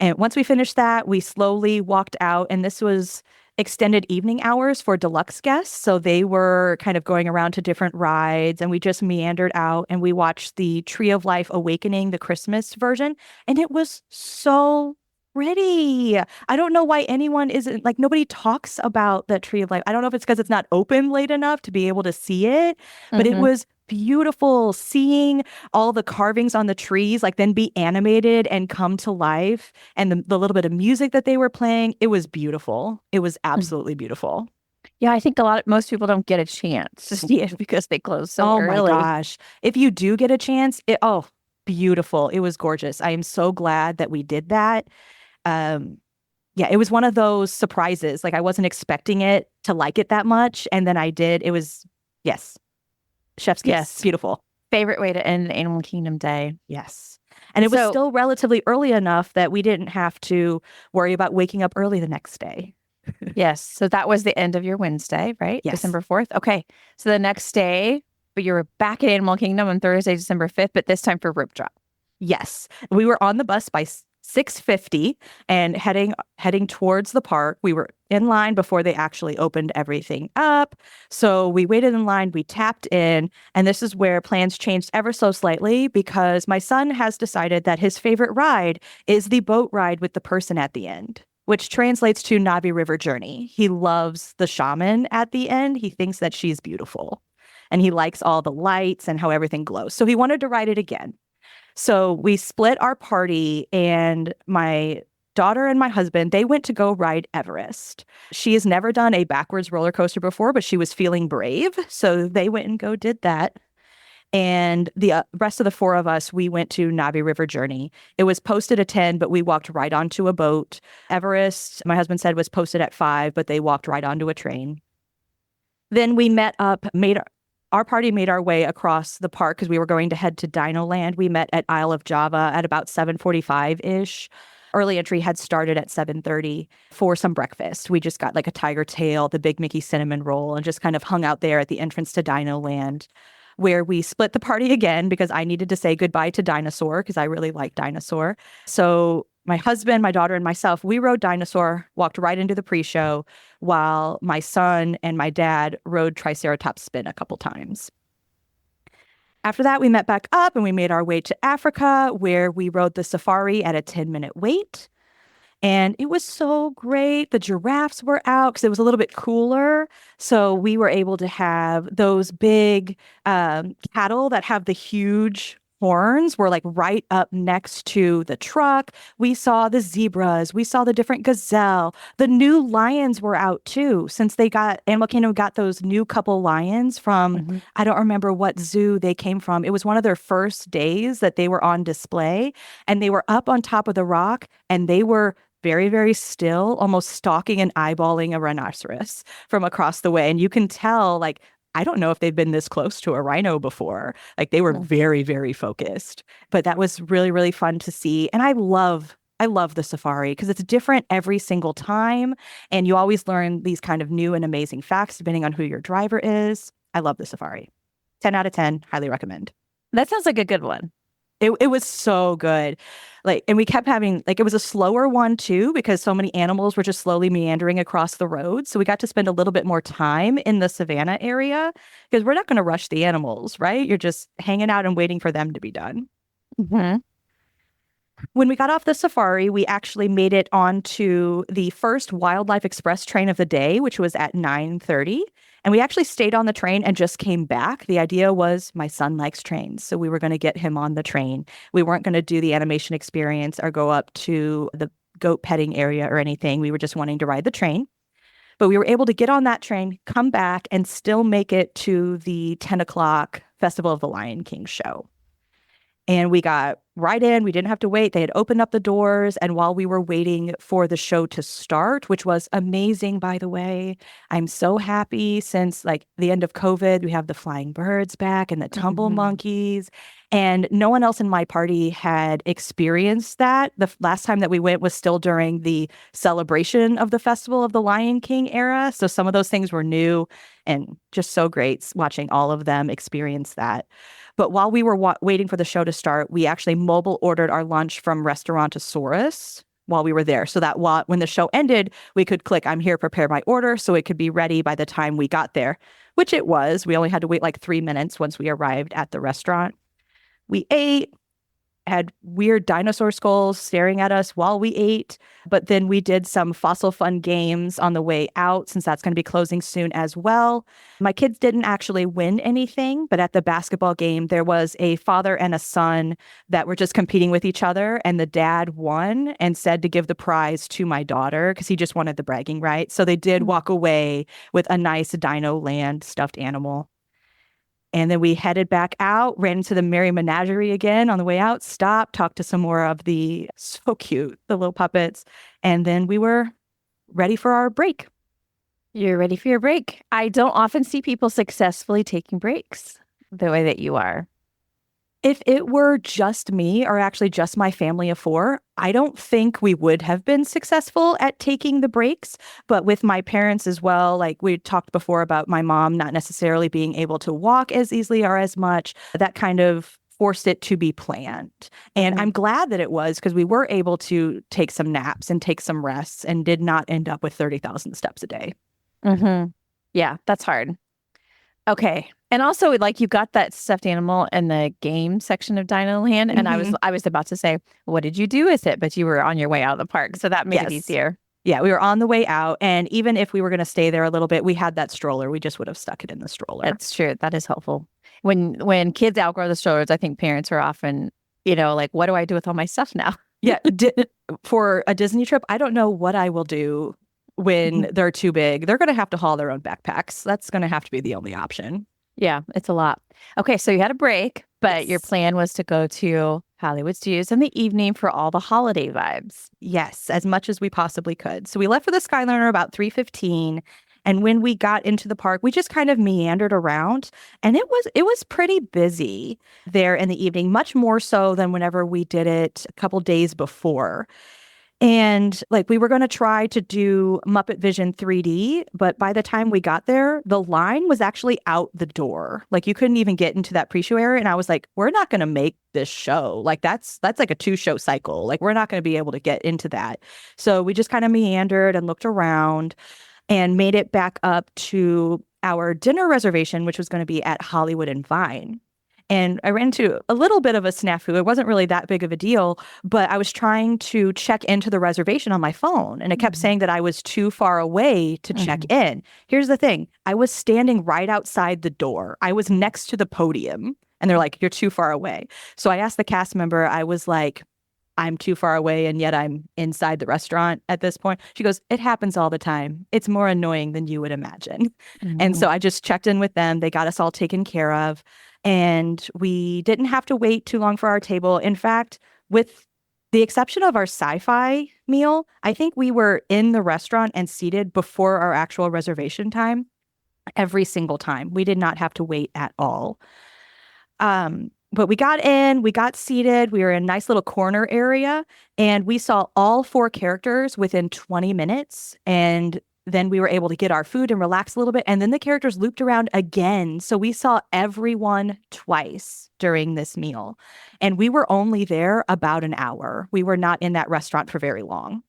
And once we finished that, we slowly walked out, and this was extended evening hours for deluxe guests. So they were kind of going around to different rides, and we just meandered out and we watched the Tree of Life Awakening, the Christmas version. And it was so pretty. I don't know why anyone isn't, nobody talks about that Tree of Life. I don't know if it's because it's not open late enough to be able to see it, but it was beautiful seeing all the carvings on the trees, then be animated and come to life. And the little bit of music that they were playing, it was beautiful. It was absolutely beautiful. Yeah, I think most people don't get a chance to see it because they close so early. Oh my gosh. If you do get a chance, beautiful. It was gorgeous. I am so glad that we did that. It was one of those surprises. I wasn't expecting it to like it that much. And then I did. It was, yes. Chef's kiss. Yes. Beautiful. Favorite way to end an Animal Kingdom day. Yes. And it was So- still relatively early enough that we didn't have to worry about waking up early the next day. Yes. So that was the end of your Wednesday, right? Yes. December 4th. Okay. So the next day, but you were back at Animal Kingdom on Thursday, December 5th, but this time for rope drop. Yes. We were on the bus by 6:50 and heading towards the park. We were in line before they actually opened everything up. So we waited in line, we tapped in, and this is where plans changed ever so slightly because my son has decided that his favorite ride is the boat ride with the person at the end, which translates to Navi River Journey. He loves the shaman at the end. He thinks that she's beautiful and he likes all the lights and how everything glows. So he wanted to ride it again. So we split our party, and my daughter and my husband, they went to go ride Everest. She has never done a backwards roller coaster before, but she was feeling brave. So they went and did that. And the rest of the four of us, we went to Navi River Journey. It was posted at 10, but we walked right onto a boat. Everest, my husband said, was posted at 5, but they walked right onto a train. Then we met up, our party made our way across the park because we were going to head to Dino Land. We met at Isle of Java at about 7:45-ish. Early entry had started at 7:30 for some breakfast. We just got like a tiger tail, the Big Mickey cinnamon roll, and just kind of hung out there at the entrance to Dino Land, where we split the party again because I needed to say goodbye to Dinosaur because I really like Dinosaur. So my husband, my daughter, and myself, we rode Dinosaur, walked right into the pre-show, while my son and my dad rode Triceratops Spin a couple times. After that, we met back up and we made our way to Africa, where we rode the safari at a 10-minute wait. And it was so great. The giraffes were out because it was a little bit cooler. So we were able to have those big cattle that have the huge horns were like right up next to the truck. We saw the zebras. We saw the different gazelle. The new lions were out too, since Animal Kingdom got those new couple lions from, I don't remember what zoo they came from. It was one of their first days that they were on display, and they were up on top of the rock, and they were very, very still, almost stalking and eyeballing a rhinoceros from across the way. And you can tell, like, I don't know if they've been this close to a rhino before. Like, they were very, very focused. But that was really, really fun to see. And I love the safari because it's different every single time. And you always learn these kind of new and amazing facts depending on who your driver is. I love the safari. 10 out of 10, highly recommend. That sounds like a good one. It was so good. And we kept having, it was a slower one too, because so many animals were just slowly meandering across the road. So we got to spend a little bit more time in the savannah area because we're not going to rush the animals, right? You're just hanging out and waiting for them to be done. Mm-hmm. When we got off the safari, we actually made it onto the first Wildlife Express train of the day, which was at 9:30. And we actually stayed on the train and just came back. The idea was my son likes trains, so we were going to get him on the train. We weren't going to do the animation experience or go up to the goat petting area or anything. We were just wanting to ride the train. But we were able to get on that train, come back, and still make it to the 10 o'clock Festival of the Lion King show. And we got right in. We didn't have to wait. They had opened up the doors. And while we were waiting for the show to start, which was amazing, by the way, I'm so happy since the end of COVID, we have the flying birds back and the tumble monkeys. And no one else in my party had experienced that. The last time that we went was still during the celebration of the Festival of the Lion King era. So some of those things were new and just so great watching all of them experience that. But while we were waiting for the show to start, we actually mobile ordered our lunch from Restaurantosaurus while we were there. So that when the show ended, we could click, I'm here, prepare my order, so it could be ready by the time we got there, which it was. We only had to wait 3 minutes once we arrived at the restaurant. We ate, had weird dinosaur skulls staring at us while we ate. But then we did some fossil fun games on the way out, since that's going to be closing soon as well. My kids didn't actually win anything, but at the basketball game, there was a father and a son that were just competing with each other. And the dad won and said to give the prize to my daughter because he just wanted the bragging rights. So they did walk away with a nice Dino Land stuffed animal. And then we headed back out, ran into the Merry Menagerie again on the way out, stopped, talked to some more of the little puppets. And then we were ready for our break. You're ready for your break. I don't often see people successfully taking breaks the way that you are. If it were just me, or actually just my family of four, I don't think we would have been successful at taking the breaks. But with my parents as well, like we talked before about my mom not necessarily being able to walk as easily or as much, that kind of forced it to be planned. And I'm glad that it was, because we were able to take some naps and take some rests and did not end up with 30,000 steps a day. Yeah, that's hard. Okay. And also, like, you got that stuffed animal in the game section of Dino Land, and I was about to say, what did you do with it? But you were on your way out of the park, so that made it easier. Yeah, we were on the way out, and even if we were going to stay there a little bit, we had that stroller. We just would have stuck it in the stroller. That's true. That is helpful. When kids outgrow the strollers, I think parents are often, like, what do I do with all my stuff now? Yeah, for a Disney trip, I don't know what I will do when they're too big. They're going to have to haul their own backpacks. That's going to have to be the only option. Yeah, it's a lot. Okay, so you had a break, but your plan was to go to Hollywood Studios in the evening for all the holiday vibes. Yes, as much as we possibly could. So we left for the Skyliner about 3:15, and when we got into the park, we just kind of meandered around, and it was pretty busy there in the evening, much more so than whenever we did it a couple days before. And like we were going to try to do Muppet Vision 3D, but by the time we got there, the line was actually out the door. Like you couldn't even get into that pre-show area. And I was like, we're not going to make this show. Like that's like a 2-show cycle. Like we're not going to be able to get into that. So we just kind of meandered and looked around and made it back up to our dinner reservation, which was going to be at Hollywood and Vine. And I ran into a little bit of a snafu. It wasn't really that big of a deal, but I was trying to check into the reservation on my phone, and it kept saying that I was too far away to check in. Here's the thing. I was standing right outside the door. I was next to the podium, and they're like, you're too far away. So I asked the cast member, I was like, I'm too far away, and yet I'm inside the restaurant at this point. She goes, it happens all the time. It's more annoying than you would imagine. And so I just checked in with them. They got us all taken care of. And we didn't have to wait too long for our table. In fact, with the exception of our sci-fi meal, I think we were in the restaurant and seated before our actual reservation time every single time. We did not have to wait at all. But we got in, we got seated, we were in a nice little corner area, and we saw all 4 characters within 20 minutes. And then we were able to get our food and relax a little bit. And then the characters looped around again. So we saw everyone twice during this meal. And we were only there about an hour. We were not in that restaurant for very long.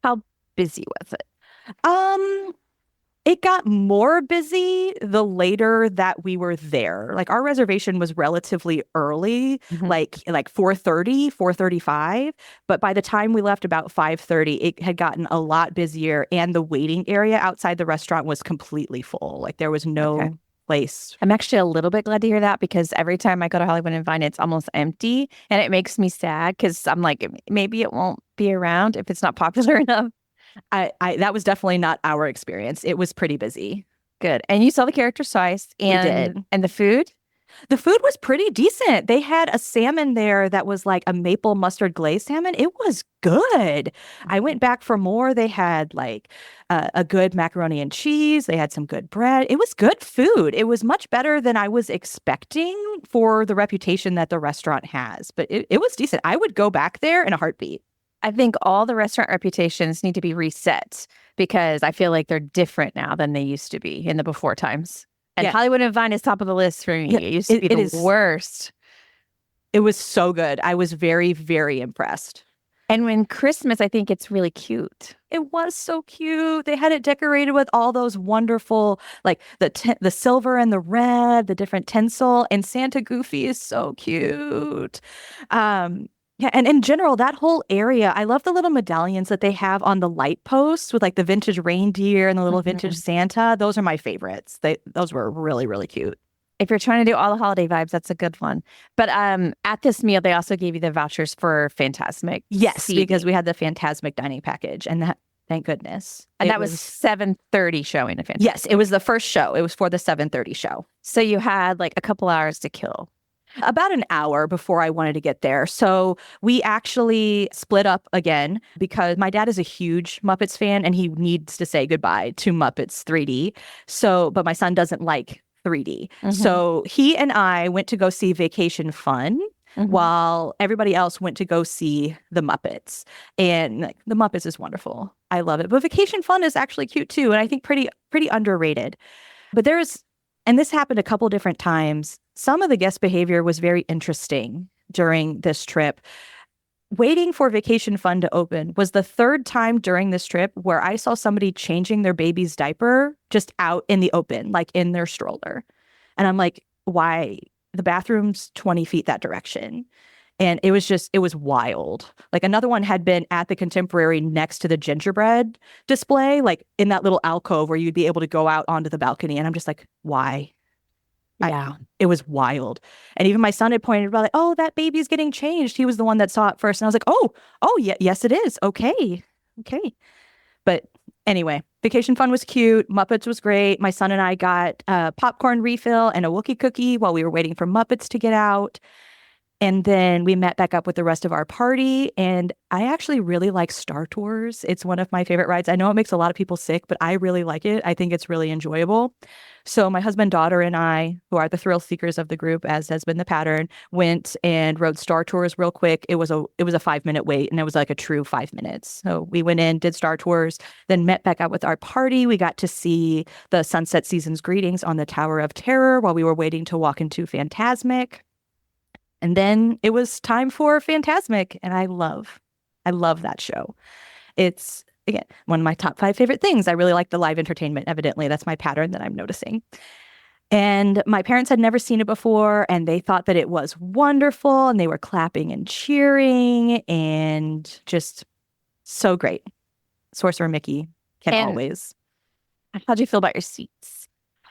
How busy was it? It got more busy the later that we were there. Like our reservation was relatively early, like 4:30, 4:35. But by the time we left about 5:30, it had gotten a lot busier, and the waiting area outside the restaurant was completely full. Like there was no place. I'm actually a little bit glad to hear that, because every time I go to Hollywood and Vine, it's almost empty, and it makes me sad because I'm like, maybe it won't be around if it's not popular enough. That was definitely not our experience. It was pretty busy. Good. And you saw the characters twice. And, we did. And the food? The food was pretty decent. They had a salmon there that was like a maple mustard glazed salmon. It was good. I went back for more. They had like a good macaroni and cheese. They had some good bread. It was good food. It was much better than I was expecting for the reputation that the restaurant has. But it was decent. I would go back there in a heartbeat. I think all the restaurant reputations need to be reset, because I feel like they're different now than they used to be in the before times. And Hollywood and Vine is top of the list for me. It used to be the worst. It was so good. I was very, very impressed. And when Christmas, I think it's really cute. It was so cute. They had it decorated with all those wonderful, like the silver and the red, the different tinsel, and Santa Goofy is so cute. Yeah, and in general, that whole area, I love the little medallions that they have on the light posts with like the vintage reindeer and the little vintage Santa. Those are my favorites. Those were really, really cute. If you're trying to do all the holiday vibes, that's a good one. But at this meal, they also gave you the vouchers for Fantasmic. Yes, seating. because we had the Fantasmic dining package, and that, thank goodness. And that was 7:30 showing of Fantasmic. Yes, it was the first show. It was for the 7:30 show. So you had like a couple hours to kill. About an hour before I wanted to get there. So we actually split up again because my dad is a huge Muppets fan and he needs to say goodbye to Muppets 3D. But my son doesn't like 3D. So he and I went to go see Vacation Fun, while everybody else went to go see the Muppets. And like, the Muppets is wonderful. I love it. But Vacation Fun is actually cute too, and I think pretty underrated. But and this happened a couple different times. Some of the guest behavior was very interesting during this trip. Waiting for Vacation Fun to open was the third time during this trip where I saw somebody changing their baby's diaper just out in the open, like in their stroller. And I'm like, why? The bathroom's 20 feet that direction. And it was wild. Like another one had been at the Contemporary next to the gingerbread display, like in that little alcove where you'd be able to go out onto the balcony. And I'm just like, why? Yeah. It was wild. And even my son had pointed out, like, oh, that baby's getting changed. He was the one that saw it first. And I was like, oh, yeah, yes, it is. Okay. But anyway, Vacation Fun was cute. Muppets was great. My son and I got a popcorn refill and a Wookiee cookie while we were waiting for Muppets to get out. And then we met back up with the rest of our party. And I actually really like Star Tours. It's one of my favorite rides. I know it makes a lot of people sick, but I really like it. I think it's really enjoyable. So my husband, daughter, and I, who are the thrill seekers of the group, as has been the pattern, went and rode Star Tours real quick. It was a 5-minute wait, and it was like a true 5 minutes. So we went in, did Star Tours, then met back up with our party. We got to see the Sunset Season's greetings on the Tower of Terror while we were waiting to walk into Fantasmic. And then it was time for Fantasmic, and I love that show. It's, again, one of my top 5 favorite things. I really like the live entertainment, evidently. That's my pattern that I'm noticing. And my parents had never seen it before, and they thought that it was wonderful, and they were clapping and cheering, and just so great. Sorcerer Mickey can always. How'd you feel about your seats?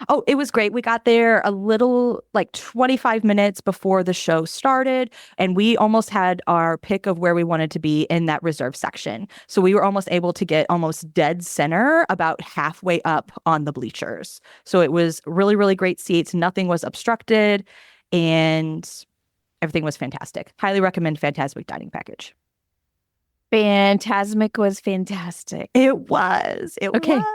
Oh, it was great. We got there a little, like 25 minutes before the show started, and we almost had our pick of where we wanted to be in that reserve section. So we were almost able to get almost dead center, about halfway up on the bleachers. So it was really, really great seats. Nothing was obstructed, and everything was fantastic. Highly recommend Fantasmic Dining Package. Fantasmic was fantastic. It was. It was.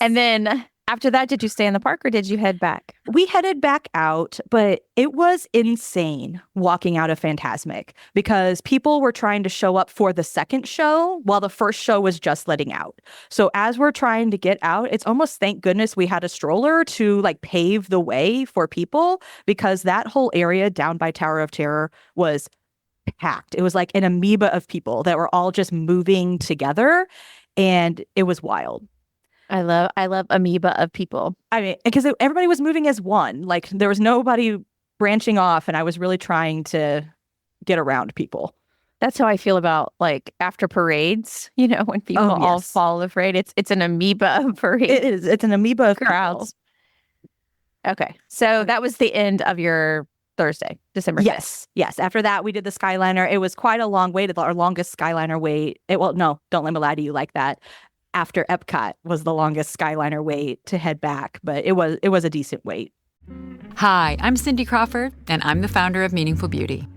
And then after that, did you stay in the park or did you head back? We headed back out, but it was insane walking out of Fantasmic because people were trying to show up for the second show while the first show was just letting out. So as we're trying to get out, it's almost thank goodness we had a stroller to like pave the way for people, because that whole area down by Tower of Terror was packed. It was like an amoeba of people that were all just moving together, and it was wild. I love amoeba of people. I mean, because everybody was moving as one. Like there was nobody branching off, and I was really trying to get around people. That's how I feel about like after parades. You know, when people all fall of parade, it's an amoeba of parade. It is. It's an amoeba of crowds. People. Okay, so that was the end of your Thursday, December 5th. Yes. After that, we did the Skyliner. It was quite a long wait. Our longest Skyliner wait. No, don't let me lie to you like that. After Epcot was the longest Skyliner wait to head back, but it was a decent wait. Hi, I'm Cindy Crawford, and I'm the founder of Meaningful Beauty.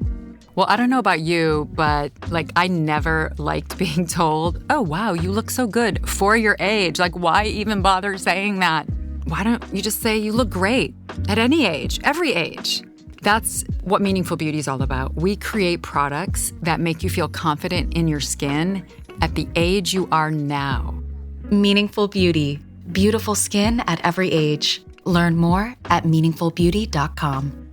Well, I don't know about you, but like I never liked being told, oh, wow, you look so good for your age. Like, why even bother saying that? Why don't you just say you look great at any age, every age? That's what Meaningful Beauty is all about. We create products that make you feel confident in your skin at the age you are now. Meaningful Beauty. Beautiful skin at every age. Learn more at meaningfulbeauty.com.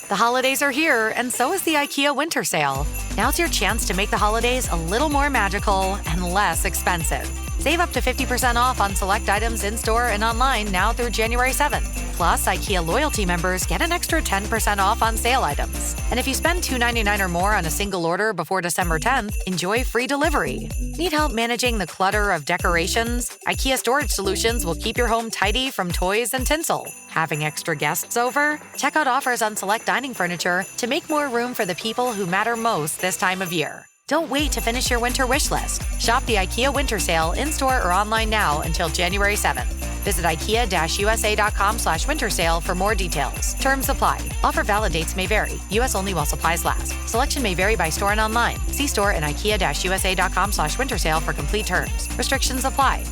The holidays are here, and so is the IKEA winter sale. Now's your chance to make the holidays a little more magical and less expensive. Save up to 50% off on select items in-store and online now through January 7th. Plus, IKEA loyalty members get an extra 10% off on sale items. And if you spend $2.99 or more on a single order before December 10th, enjoy free delivery. Need help managing the clutter of decorations? IKEA Storage Solutions will keep your home tidy from toys and tinsel. Having extra guests over? Check out offers on select dining furniture to make more room for the people who matter most this time of year. Don't wait to finish your winter wish list. Shop the IKEA winter sale in-store or online now until January 7th. Visit IKEA-USA.com/winter sale for more details. Terms apply. Offer valid dates may vary. U.S. only while supplies last. Selection may vary by store and online. See store and IKEA-USA.com/winter sale for complete terms. Restrictions apply.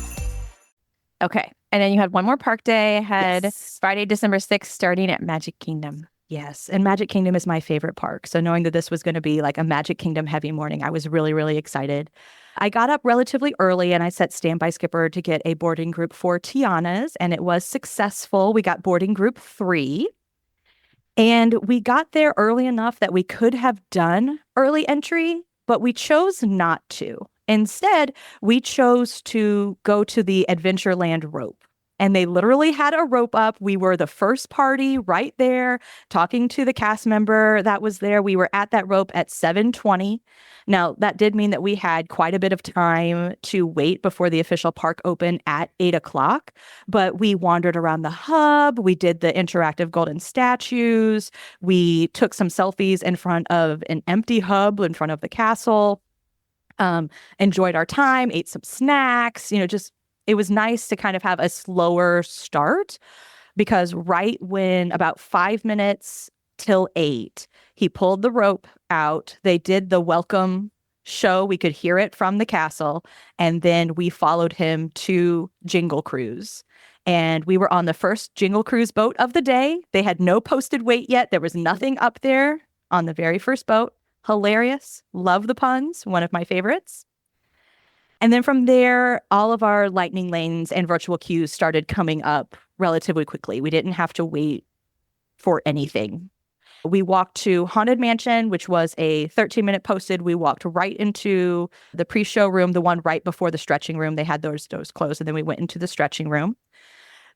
Okay, And then you had one more park day. I had Yes. Friday, December 6th, starting at Magic Kingdom. Yes. And Magic Kingdom is my favorite park. So knowing that this was going to be like a Magic Kingdom heavy morning, I was really, really excited. I got up relatively early and I set Standby Skipper to get a boarding group for Tiana's, and it was successful. We got boarding group 3. And we got there early enough that we could have done early entry, but we chose not to. Instead, we chose to go to the Adventureland rope. And they literally had a rope up. We were the first party right there talking to the cast member that was there. We were at that rope at 7:20. Now, that did mean that we had quite a bit of time to wait before the official park opened at 8 o'clock. But we wandered around the hub. We did the interactive golden statues. We took some selfies in front of an empty hub in front of the castle. Enjoyed our time, ate some snacks, just it was nice to kind of have a slower start, because right when about 5 minutes till 8, he pulled the rope out. They did the welcome show. We could hear it from the castle. And then we followed him to Jingle Cruise. And we were on the first Jingle Cruise boat of the day. They had no posted wait yet. There was nothing up there on the very first boat. Hilarious. Love the puns. One of my favorites. And then from there, all of our lightning lanes and virtual queues started coming up relatively quickly. We didn't have to wait for anything. We walked to Haunted Mansion, which was a 13-minute posted. We walked right into the pre-show room, the one right before the stretching room. They had those closed, and then we went into the stretching room.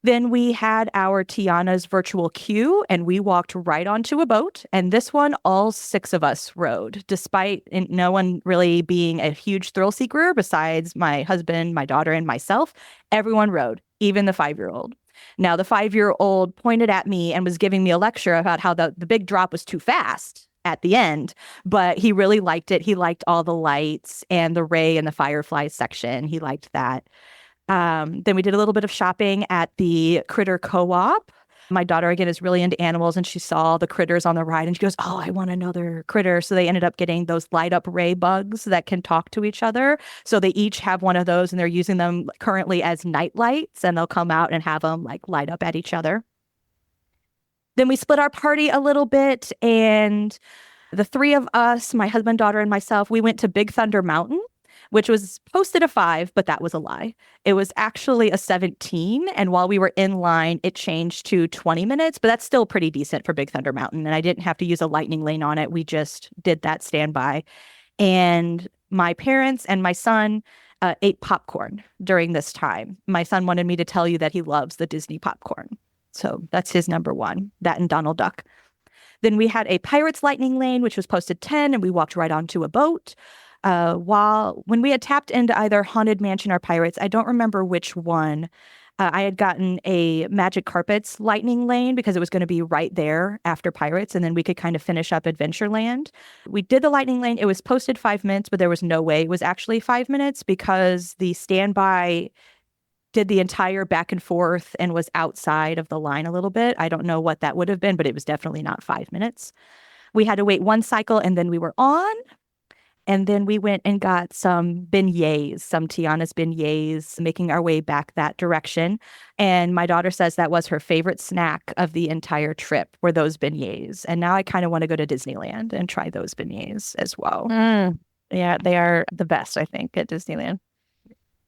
Then we had our Tiana's virtual queue, and we walked right onto a boat. And this one, all 6 of us rode, despite no one really being a huge thrill seeker besides my husband, my daughter, and myself. Everyone rode, even the 5-year-old. Now, the 5-year-old pointed at me and was giving me a lecture about how the big drop was too fast at the end, but he really liked it. He liked all the lights and the Ray and the Firefly section. He liked that. Then we did a little bit of shopping at the Critter Co-op. My daughter, again, is really into animals, and she saw the critters on the ride, and she goes, "Oh, I want another critter." So they ended up getting those light-up Ray bugs that can talk to each other. So they each have one of those, and they're using them currently as night lights, and they'll come out and have them light up at each other. Then we split our party a little bit, and the 3 of us, my husband, daughter, and myself, we went to Big Thunder Mountain, which was posted a 5, but that was a lie. It was actually a 17. And while we were in line, it changed to 20 minutes, but that's still pretty decent for Big Thunder Mountain. And I didn't have to use a lightning lane on it. We just did that standby. And my parents and my son ate popcorn during this time. My son wanted me to tell you that he loves the Disney popcorn. So that's his number 1, that and Donald Duck. Then we had a Pirates lightning lane, which was posted 10, and we walked right onto a boat. When we had tapped into either Haunted Mansion or Pirates, I don't remember which one, I had gotten a Magic Carpets lightning lane because it was going to be right there after Pirates, and then we could kind of finish up Adventureland. We did the lightning lane. It was posted 5 minutes, but there was no way it was actually 5 minutes because the standby did the entire back and forth and was outside of the line a little bit. I don't know what that would have been, but it was definitely not 5 minutes. We had to wait 1 cycle, and then we were on. And then we went and got some beignets, some Tiana's beignets, making our way back that direction. And my daughter says that was her favorite snack of the entire trip, were those beignets. And now I kind of want to go to Disneyland and try those beignets as well. Yeah, they are the best, I think, at Disneyland.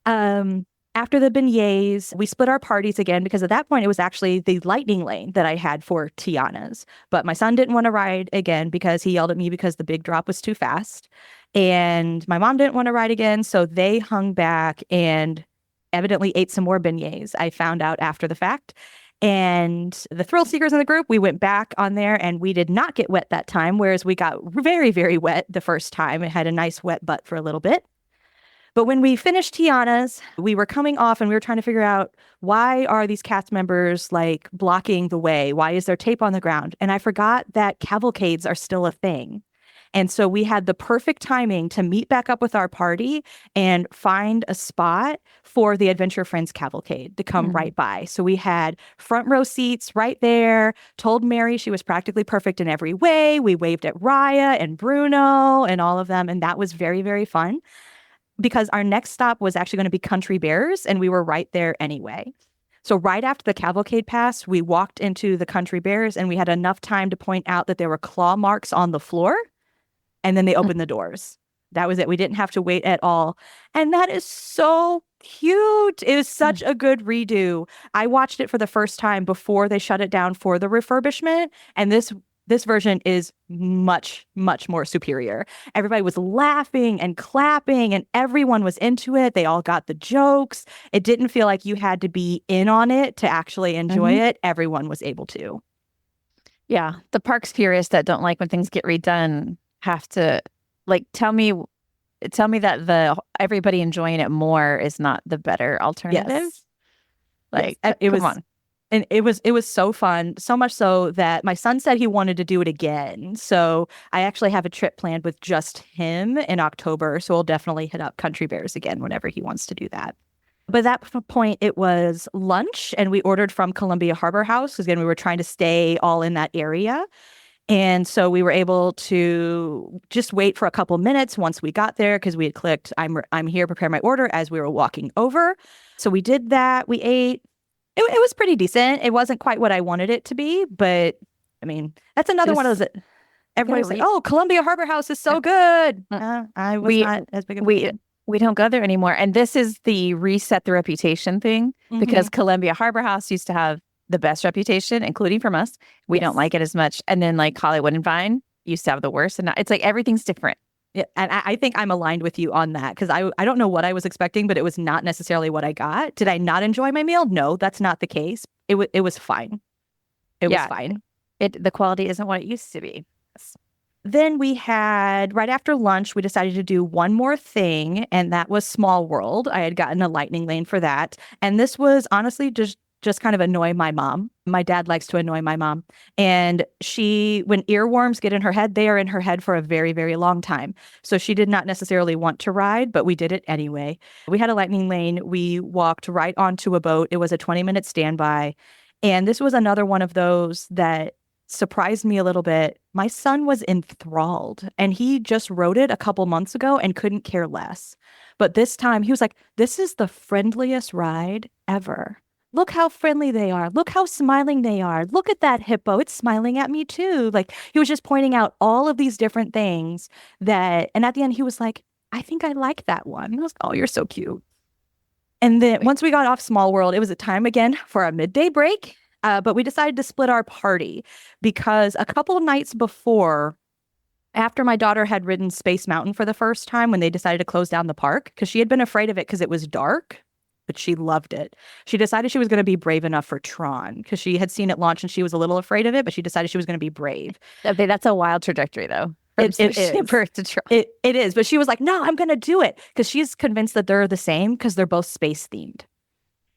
After the beignets, we split our parties again because at that point it was actually the lightning lane that I had for Tiana's. But my son didn't want to ride again because he yelled at me because the big drop was too fast. And my mom didn't want to ride again, so they hung back and evidently ate some more beignets, I found out after the fact. And the thrill seekers in the group, we went back on there and we did not get wet that time, whereas we got very, very wet the first time. It had a nice wet butt for a little bit. But when we finished Tiana's, we were coming off and we were trying to figure out, why are these cast members blocking the way? Why is there tape on the ground? And I forgot that cavalcades are still a thing. And so we had the perfect timing to meet back up with our party and find a spot for the Adventure Friends cavalcade to come right by. So we had front row seats right there, told Mary she was practically perfect in every way. We waved at Raya and Bruno and all of them. And that was very, very fun because our next stop was actually going to be Country Bears, and we were right there anyway. So right after the cavalcade passed, we walked into the Country Bears and we had enough time to point out that there were claw marks on the floor. And then they opened the doors. That was it. We didn't have to wait at all. And that is so cute. It was such a good redo. I watched it for the first time before they shut it down for the refurbishment. And this version is much, much more superior. Everybody was laughing and clapping and everyone was into it. They all got the jokes. It didn't feel like you had to be in on it to actually enjoy it. Everyone was able to. Yeah. The parks purists that don't like when things get redone have to tell me that everybody enjoying it more is not the better alternative. Yes. Come on. And it was so fun, so much so that my son said he wanted to do it again. So I actually have a trip planned with just him in October. So we'll definitely hit up Country Bears again whenever he wants to do that. But at that point, it was lunch and we ordered from Columbia Harbor House because, again, we were trying to stay all in that area. And so we were able to just wait for a couple minutes once we got there because we had clicked, I'm here, prepare my order as we were walking over. So we did that. We ate. It was pretty decent. It wasn't quite what I wanted it to be, but I mean, that's another one of those that everybody's like, oh, Columbia Harbor House is so good. I was not as big of a we don't go there anymore. And this is the reset the reputation thing because Columbia Harbor House used to have the best reputation, including from us. We don't like it as much. And then like Hollywood and Vine used to have the worst. And it's like everything's different. Yeah, and I think I'm aligned with you on that because I don't know what I was expecting, but it was not necessarily what I got. Did I not enjoy my meal? No, that's not the case. It was fine. It was fine. The quality isn't what it used to be. Then we had, right after lunch, we decided to do one more thing, and that was Small World. I had gotten a lightning lane for that. And this was honestly just kind of annoy my mom. My dad likes to annoy my mom. And when earworms get in her head, they are in her head for a very, very long time. So she did not necessarily want to ride, but we did it anyway. We had a lightning lane. We walked right onto a boat. It was a 20-minute standby. And this was another one of those that surprised me a little bit. My son was enthralled and he just rode it a couple months ago and couldn't care less. But this time he was like, this is the friendliest ride ever. Look how friendly they are. Look how smiling they are. Look at that hippo. It's smiling at me too. Like he was just pointing out all of these different things and at the end he was like, I think I like that one. And I was like, oh, you're so cute. And then once we got off Small World, it was a time again for a midday break. But we decided to split our party because a couple of nights before, after my daughter had ridden Space Mountain for the first time when they decided to close down the park, because she had been afraid of it because it was dark, but she loved it. She decided she was going to be brave enough for Tron because she had seen it launch and she was a little afraid of it, but she decided she was going to be brave. Okay, that's a wild trajectory, though. It is. Birth to Tron. It is, but she was like, no, I'm going to do it because she's convinced that they're the same because they're both space themed.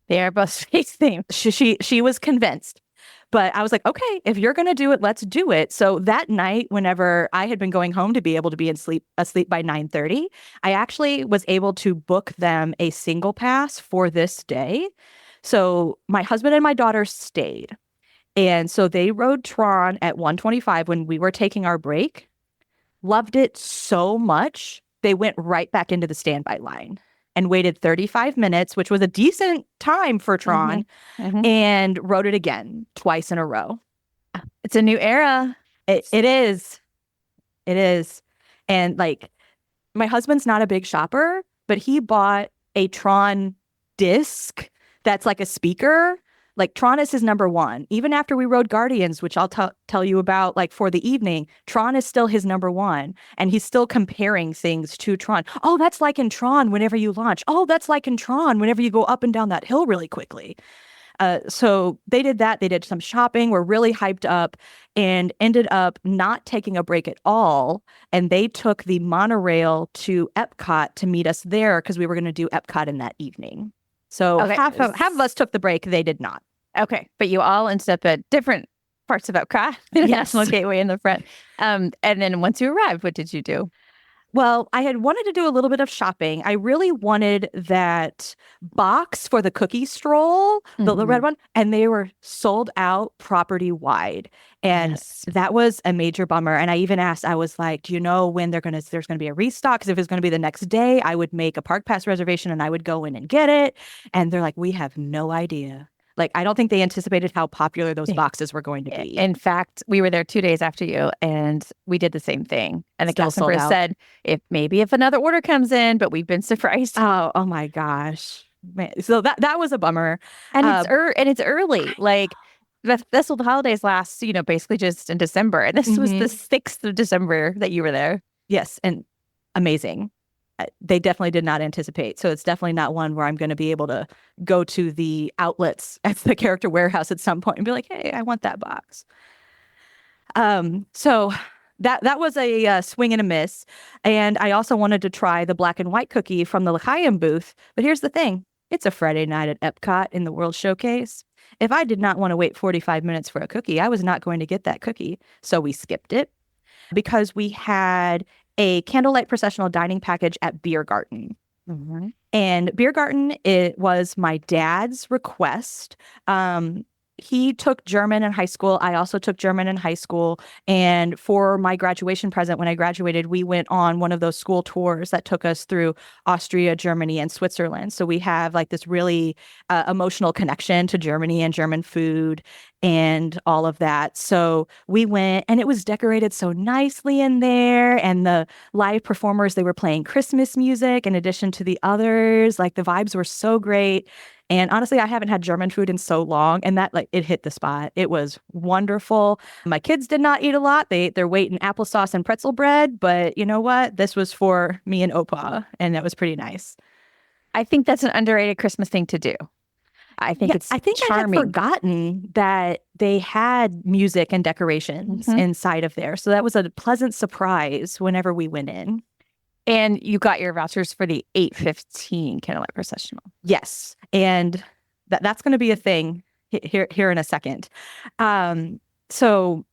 They are both space themed. She was convinced. But I was like, okay, if you're going to do it, let's do it. So that night, whenever I had been going home to be able to be asleep by 9:30, I actually was able to book them a single pass for this day. So my husband and my daughter stayed. And so they rode Tron at 1:25 when we were taking our break. Loved it so much, they went right back into the standby line and waited 35 minutes, which was a decent time for Tron, and rode it again twice in a row. It's a new era. It is. It is. And like, my husband's not a big shopper, but he bought a Tron disc that's like a speaker. Like Tron is his number one. Even after we rode Guardians, which I'll tell you about like for the evening, Tron is still his number one. And he's still comparing things to Tron. Oh, that's like in Tron whenever you launch. Oh, that's like in Tron whenever you go up and down that hill really quickly. So they did that. They did some shopping. We're really hyped up and ended up not taking a break at all. And they took the monorail to Epcot to meet us there because we were going to do Epcot in that evening. So half of us took the break. They did not. Okay. But you all ended up at different parts of Epcot. National Gateway in the front. And then once you arrived, what did you do? Well, I had wanted to do a little bit of shopping. I really wanted that box for the cookie stroll, the red one, and they were sold out property wide. And that was a major bummer. And I even asked, I was like, do you know when there's going to be a restock? Because if it's going to be the next day, I would make a park pass reservation and I would go in and get it. And they're like, we have no idea. Like, I don't think they anticipated how popular those boxes were going to be. In fact, we were there 2 days after you, and we did the same thing. And the Still sold customer out. said, if another order comes in, but we've been surprised. Oh my gosh. Man. So that was a bummer. And it's early. Like the festival holidays last, basically just in December. And this was the 6th of December that you were there. Yes, and amazing. They definitely did not anticipate. So it's definitely not one where I'm going to be able to go to the outlets at the Character Warehouse at some point and be like, hey, I want that box. So that was a swing and a miss. And I also wanted to try the black and white cookie from the L'Chaim booth. But here's the thing. It's a Friday night at Epcot in the World Showcase. If I did not want to wait 45 minutes for a cookie, I was not going to get that cookie. So we skipped it because we had a candlelight processional dining package at Beer Garden. And Beer Garden, it was my dad's request. He took German in high school. I also took German in high school. And for my graduation present, when I graduated, we went on one of those school tours that took us through Austria, Germany, and Switzerland. So we have like this really emotional connection to Germany and German food and all of that. So we went, and it was decorated so nicely in there. And the live performers, they were playing Christmas music in addition to the others. Like the vibes were so great. And honestly, I haven't had German food in so long, and that it hit the spot. It was wonderful. My kids did not eat a lot. They're waiting applesauce and pretzel bread, but you know what? This was for me and Opa, and that was pretty nice. I think that's an underrated Christmas thing to do. I think it's charming. I had forgotten that they had music and decorations inside of there. So that was a pleasant surprise whenever we went in. And you got your vouchers for the 8:15 candlelight processional. Yes. And that's going to be a thing here in a second. So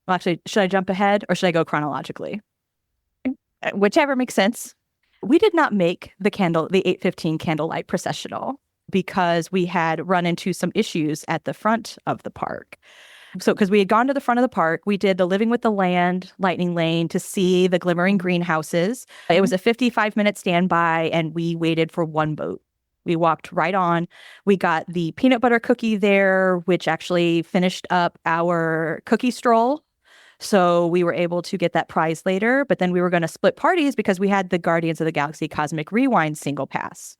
actually, should I jump ahead or should I go chronologically? Whichever makes sense. We did not make the 8:15 candlelight processional because we had run into some issues at the front of the park. So, because we had gone to the front of the park, we did the Living with the Land lightning lane to see the glimmering greenhouses. It was a 55-minute standby, and we waited for one boat. We walked right on. We got the peanut butter cookie there, which actually finished up our cookie stroll. So we were able to get that prize later, but then we were going to split parties because we had the Guardians of the Galaxy Cosmic Rewind single pass.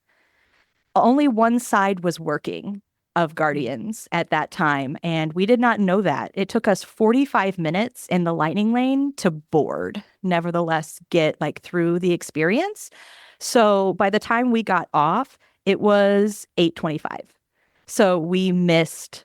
Only one side was working of Guardians at that time, and we did not know that. It took us 45 minutes in the lightning lane to board, nevertheless get through the experience. So by the time we got off, it was 8:25. So we missed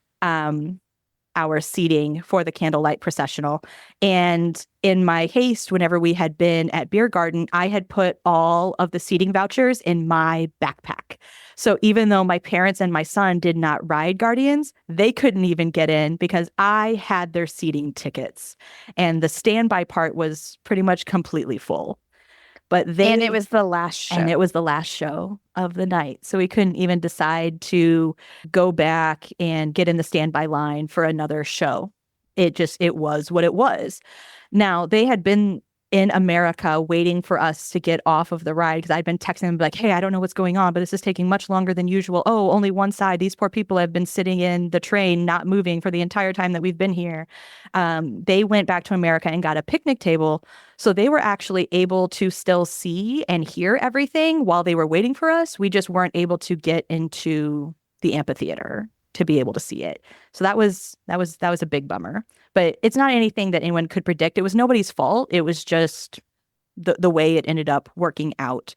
our seating for the candlelight processional. And in my haste, whenever we had been at Beer Garden, I had put all of the seating vouchers in my backpack. So even though my parents and my son did not ride Guardians, they couldn't even get in because I had their seating tickets. And the standby part was pretty much completely full. And it was the last show. And it was the last show of the night. So we couldn't even decide to go back and get in the standby line for another show. It was what it was. Now, they had been in America waiting for us to get off of the ride because I'd been texting them like, hey, I don't know what's going on, but this is taking much longer than usual. Oh, only one side. These poor people have been sitting in the train, not moving for the entire time that we've been here. They went back to America and got a picnic table. So they were actually able to still see and hear everything while they were waiting for us. We just weren't able to get into the amphitheater to be able to see it. So that was a big bummer. But it's not anything that anyone could predict. It was nobody's fault. It was just the way it ended up working out.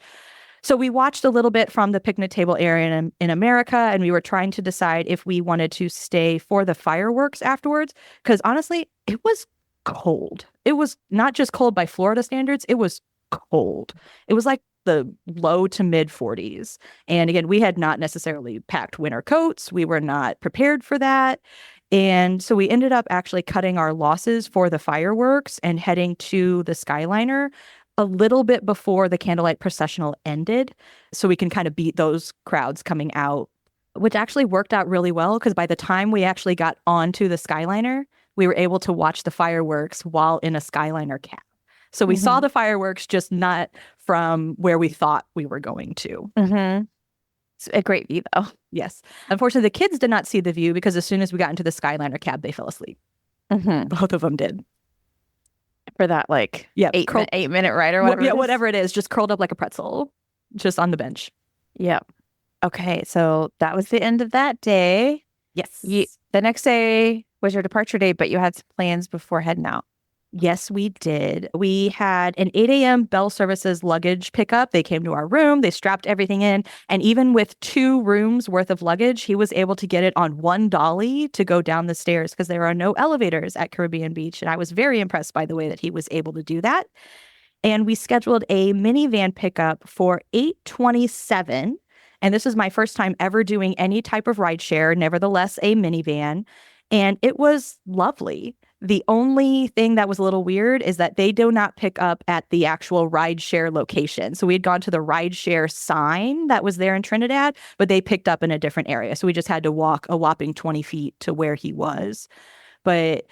So we watched a little bit from the picnic table area in America, and we were trying to decide if we wanted to stay for the fireworks afterwards. Because honestly, it was cold. It was not just cold by Florida standards. It was cold. It was like the low to mid 40s. And again, we had not necessarily packed winter coats. We were not prepared for that. And so we ended up actually cutting our losses for the fireworks and heading to the Skyliner a little bit before the candlelight processional ended, so we can kind of beat those crowds coming out, which actually worked out really well because by the time we actually got onto the Skyliner, we were able to watch the fireworks while in a Skyliner cab. So we saw the fireworks, just not from where we thought we were going to. It's a great view, though. Yes. Unfortunately, the kids did not see the view because as soon as we got into the Skyliner cab, they fell asleep. Both of them did. For that, like, Yeah, 8-minute ride or whatever. Yeah, whatever it is, just curled up like a pretzel, just on the bench. Yep. Okay, so that was the end of that day. Yes. The next day was your departure day, but you had some plans before heading out. Yes, we did. We had an 8 a.m. Bell Services luggage pickup. They came to our room, they strapped everything in, and even with 2 rooms worth of luggage, he was able to get it on one dolly to go down the stairs because there are no elevators at Caribbean Beach. And I was very impressed by the way that he was able to do that. And we scheduled a minivan pickup for 8:27. And this is my first time ever doing any type of rideshare, nevertheless, a minivan. And it was lovely. The only thing that was a little weird is that they do not pick up at the actual rideshare location. So we had gone to the rideshare sign that was there in Trinidad, but they picked up in a different area. So we just had to walk a whopping 20 feet to where he was. But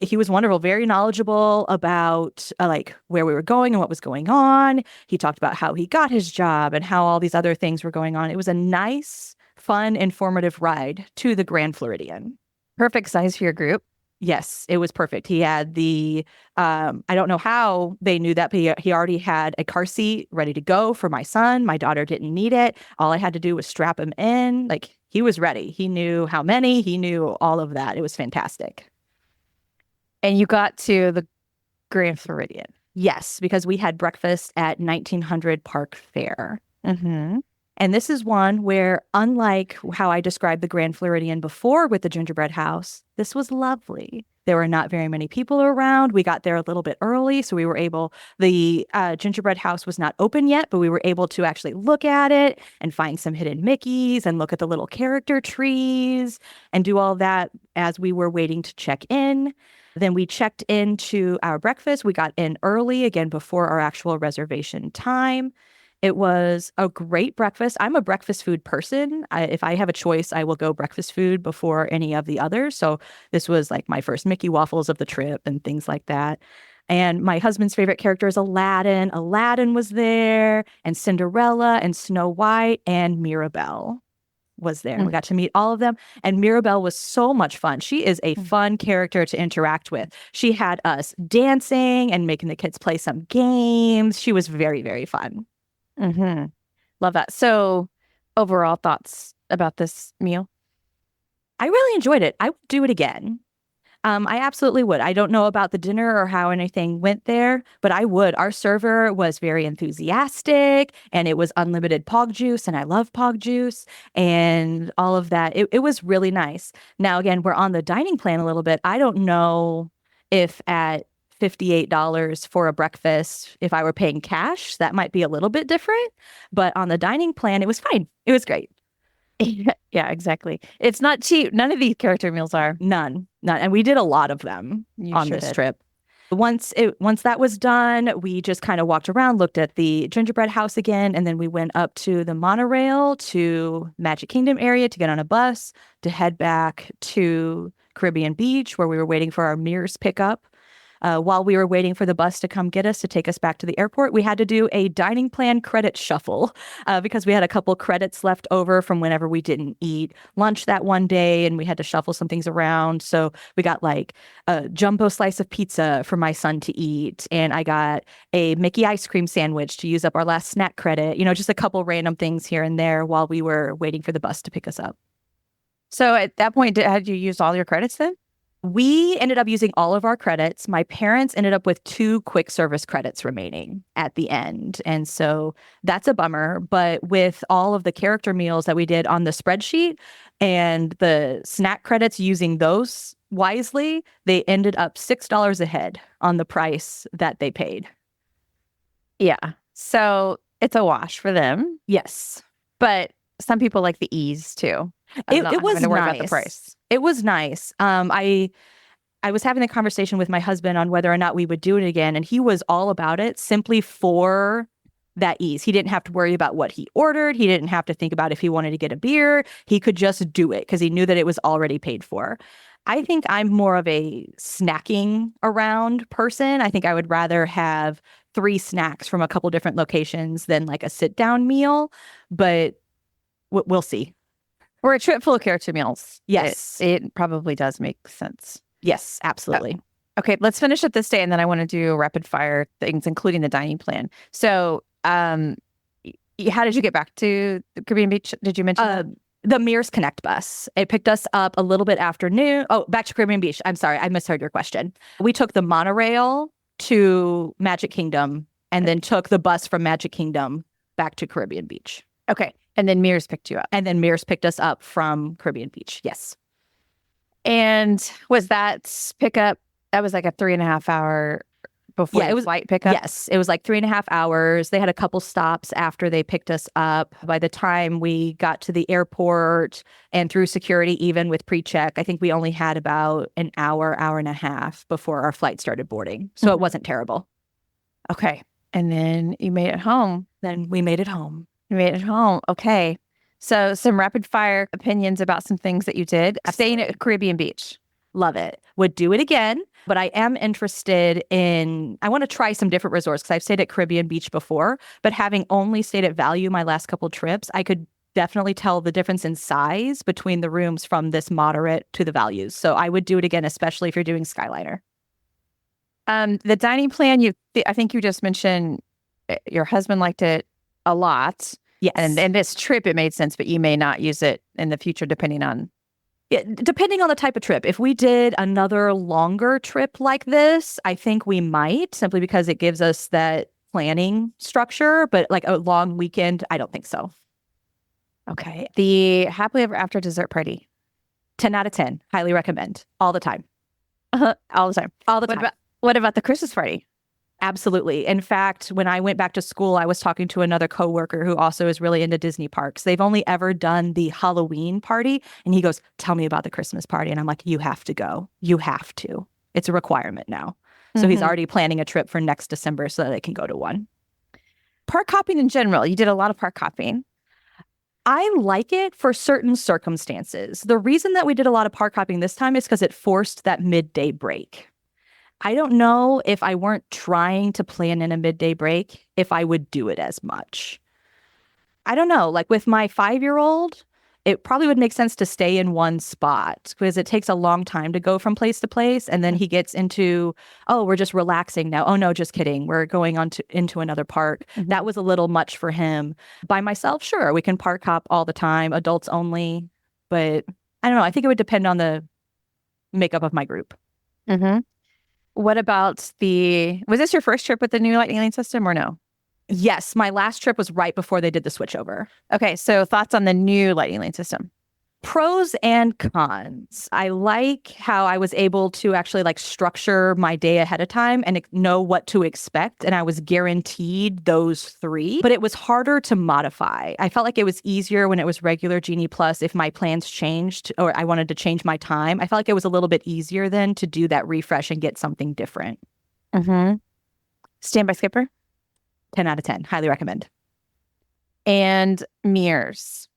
he was wonderful, very knowledgeable about like where we were going and what was going on. He talked about how he got his job and how all these other things were going on. It was a nice, fun, informative ride to the Grand Floridian. Perfect size for your group. Yes, it was perfect. He had I don't know how they knew that, but he already had a car seat ready to go for my son. My daughter didn't need it. All I had to do was strap him in. Like, he was ready. He knew how many. He knew all of that. It was fantastic. And you got to the Grand Floridian. Yes, because we had breakfast at 1900 Park Fair. Mm-hmm. And this is one where, unlike how I described the Grand Floridian before with the gingerbread house, this was lovely. There were not very many people around. We got there a little bit early, so we were able, the gingerbread house was not open yet, but we were able to actually look at it and find some hidden Mickeys and look at the little character trees and do all that as we were waiting to check in. Then we checked into our breakfast. We got in early, again, before our actual reservation time. It was a great breakfast. I'm a breakfast food person. If I have a choice, I will go breakfast food before any of the others. So this was like my first Mickey waffles of the trip and things like that. And my husband's favorite character is Aladdin. Aladdin was there, and Cinderella and Snow White and Mirabelle was there. We got to meet all of them. And Mirabelle was so much fun. She is a fun character to interact with. She had us dancing and making the kids play some games. She was very, very fun. Mm-hmm. Love that. So, overall thoughts about this meal? I really enjoyed it. I would do it again. I absolutely would. I don't know about the dinner or how anything went there, but I would. Our server was very enthusiastic, and it was unlimited pog juice, and I love pog juice and all of that. It was really nice. Now, again, we're on the dining plan a little bit. I don't know if at $58 for a breakfast, if I were paying cash, that might be a little bit different. But on the dining plan, it was fine. It was great. Yeah, exactly. It's not cheap. None of these character meals are. None. And we did a lot of them on this trip. Once that was done, we just kind of walked around, looked at the gingerbread house again, and then we went up to the monorail to Magic Kingdom area to get on a bus to head back to Caribbean Beach, where we were waiting for our Mears pickup. While we were waiting for the bus to come get us to take us back to the airport, we had to do a dining plan credit shuffle because we had a couple credits left over from whenever we didn't eat lunch that one day, and we had to shuffle some things around. So we got like a jumbo slice of pizza for my son to eat, and I got a Mickey ice cream sandwich to use up our last snack credit. You know, just a couple random things here and there while we were waiting for the bus to pick us up. So at that point, had you used all your credits then? We ended up using all of our credits. My parents ended up with 2 quick service credits remaining at the end. And so that's a bummer. But with all of the character meals that we did on the spreadsheet and the snack credits, using those wisely, they ended up $6 ahead on the price that they paid. Yeah. So it's a wash for them. Yes. But some people like the ease too. It was to worry nice. About the price. It was nice. I was having a conversation with my husband on whether or not we would do it again, and he was all about it simply for that ease. He didn't have to worry about what he ordered. He didn't have to think about if he wanted to get a beer. He could just do it because he knew that it was already paid for. I think I'm more of a snacking around person. I think I would rather have 3 snacks from a couple different locations than like a sit down meal. But we'll see. For a trip full of character meals, Yes. it probably does make sense. Yes, absolutely. Okay, let's finish up this day, and then I want to do rapid fire things, including the dining plan. So, how did you get back to the Caribbean Beach? Did you mention that? The Mears Connect bus. It picked us up a little bit after noon. Oh, back to Caribbean Beach. I'm sorry, I misheard your question. We took the monorail to Magic Kingdom and then took the bus from Magic Kingdom back to Caribbean Beach. Okay, and then Mears picked you up. And then Mears picked us up from Caribbean Beach. Yes. And was that pickup, that was like a 3.5 hour before it was flight pickup? Yes, it was like 3.5 hours. They had a couple stops after they picked us up. By the time we got to the airport and through security, even with pre-check, I think we only had about an hour and a half before our flight started boarding. So it wasn't terrible. Okay. And then you made it home. Then we made it home. You made it home. Okay. So some rapid fire opinions about some things that you did. Staying at Caribbean Beach. Love it. Would do it again. But I am interested in, I want to try some different resorts because I've stayed at Caribbean Beach before, but having only stayed at Value my last couple trips, I could definitely tell the difference in size between the rooms from this moderate to the Values. So I would do it again, especially if you're doing Skyliner. The dining plan, I think you just mentioned your husband liked it a lot. Yes. And this trip, it made sense, but you may not use it in the future depending on depending on the type of trip. If we did another longer trip like this, I think we might, simply because it gives us that planning structure. But like a long weekend, I don't think so. Okay. The happily ever after dessert party. 10 out of 10. Highly recommend. All the time. All the time. All the time. What about the Christmas party? Absolutely. In fact, when I went back to school, I was talking to another coworker who also is really into Disney parks. They've only ever done the Halloween party. And he goes, tell me about the Christmas party. And I'm like, you have to go. You have to. It's a requirement now. So he's already planning a trip for next December so that I can go to one. Park hopping in general. You did a lot of park hopping. I like it for certain circumstances. The reason that we did a lot of park hopping this time is because it forced that midday break. I don't know if I weren't trying to plan in a midday break, if I would do it as much. I don't know. Like with my 5-year-old, it probably would make sense to stay in one spot because it takes a long time to go from place to place. And then he gets into, oh, we're just relaxing now. Oh, no, just kidding. We're going on into another park. That was a little much for him. By myself, sure, we can park hop all the time, adults only. But I don't know. I think it would depend on the makeup of my group. What about was this your first trip with the new Lightning Lane system or no? Yes, my last trip was right before they did the switchover. Okay, so thoughts on the new Lightning Lane system? Pros and cons. I like how I was able to actually like structure my day ahead of time and know what to expect. And I was guaranteed those 3, but it was harder to modify. I felt like it was easier when it was regular Genie Plus. If my plans changed or I wanted to change my time, I felt like it was a little bit easier then to do that refresh and get something different. Standby Skipper? 10 out of 10. Highly recommend. And Mears.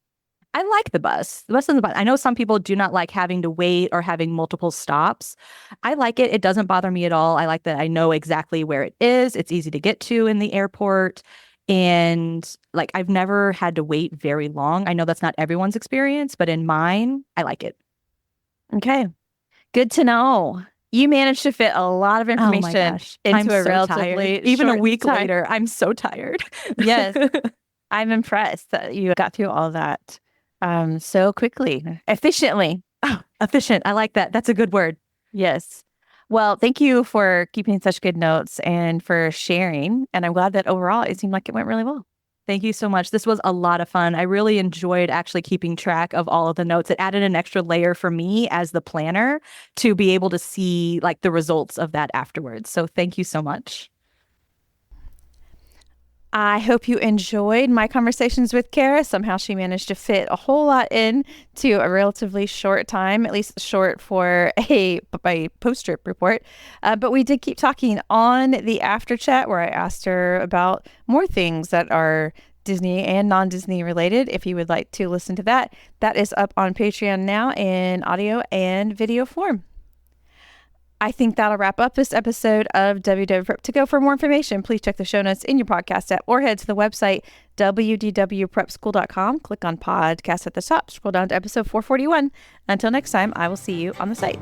I like the bus. The bus is the bus. I know some people do not like having to wait or having multiple stops. I like it. It doesn't bother me at all. I like that I know exactly where it is. It's easy to get to in the airport. And like I've never had to wait very long. I know that's not everyone's experience, but in mine, I like it. Okay. Good to know. You managed to fit a lot of information into I'm a so relatively tired. Even a week time. later, I'm so tired. Yes. I'm impressed that you got through all that so quickly, efficiently. Oh, efficient. I like that. That's a good word. Yes. Well, thank you for keeping such good notes and for sharing. And I'm glad that overall it seemed like it went really well. Thank you so much. This was a lot of fun. I really enjoyed actually keeping track of all of the notes. It added an extra layer for me as the planner to be able to see like the results of that afterwards. So thank you so much. I hope you enjoyed my conversations with Kara. Somehow she managed to fit a whole lot in to a relatively short time, at least short for a post-trip report. But we did keep talking on the after chat where I asked her about more things that are Disney and non-Disney related. If you would like to listen to that, that is up on Patreon now in audio and video form. I think that'll wrap up this episode of WDW Prep to Go. For more information, please check the show notes in your podcast app or head to the website wdwprepschool.com. Click on podcast at the top, scroll down to episode 441. Until next time, I will see you on the site.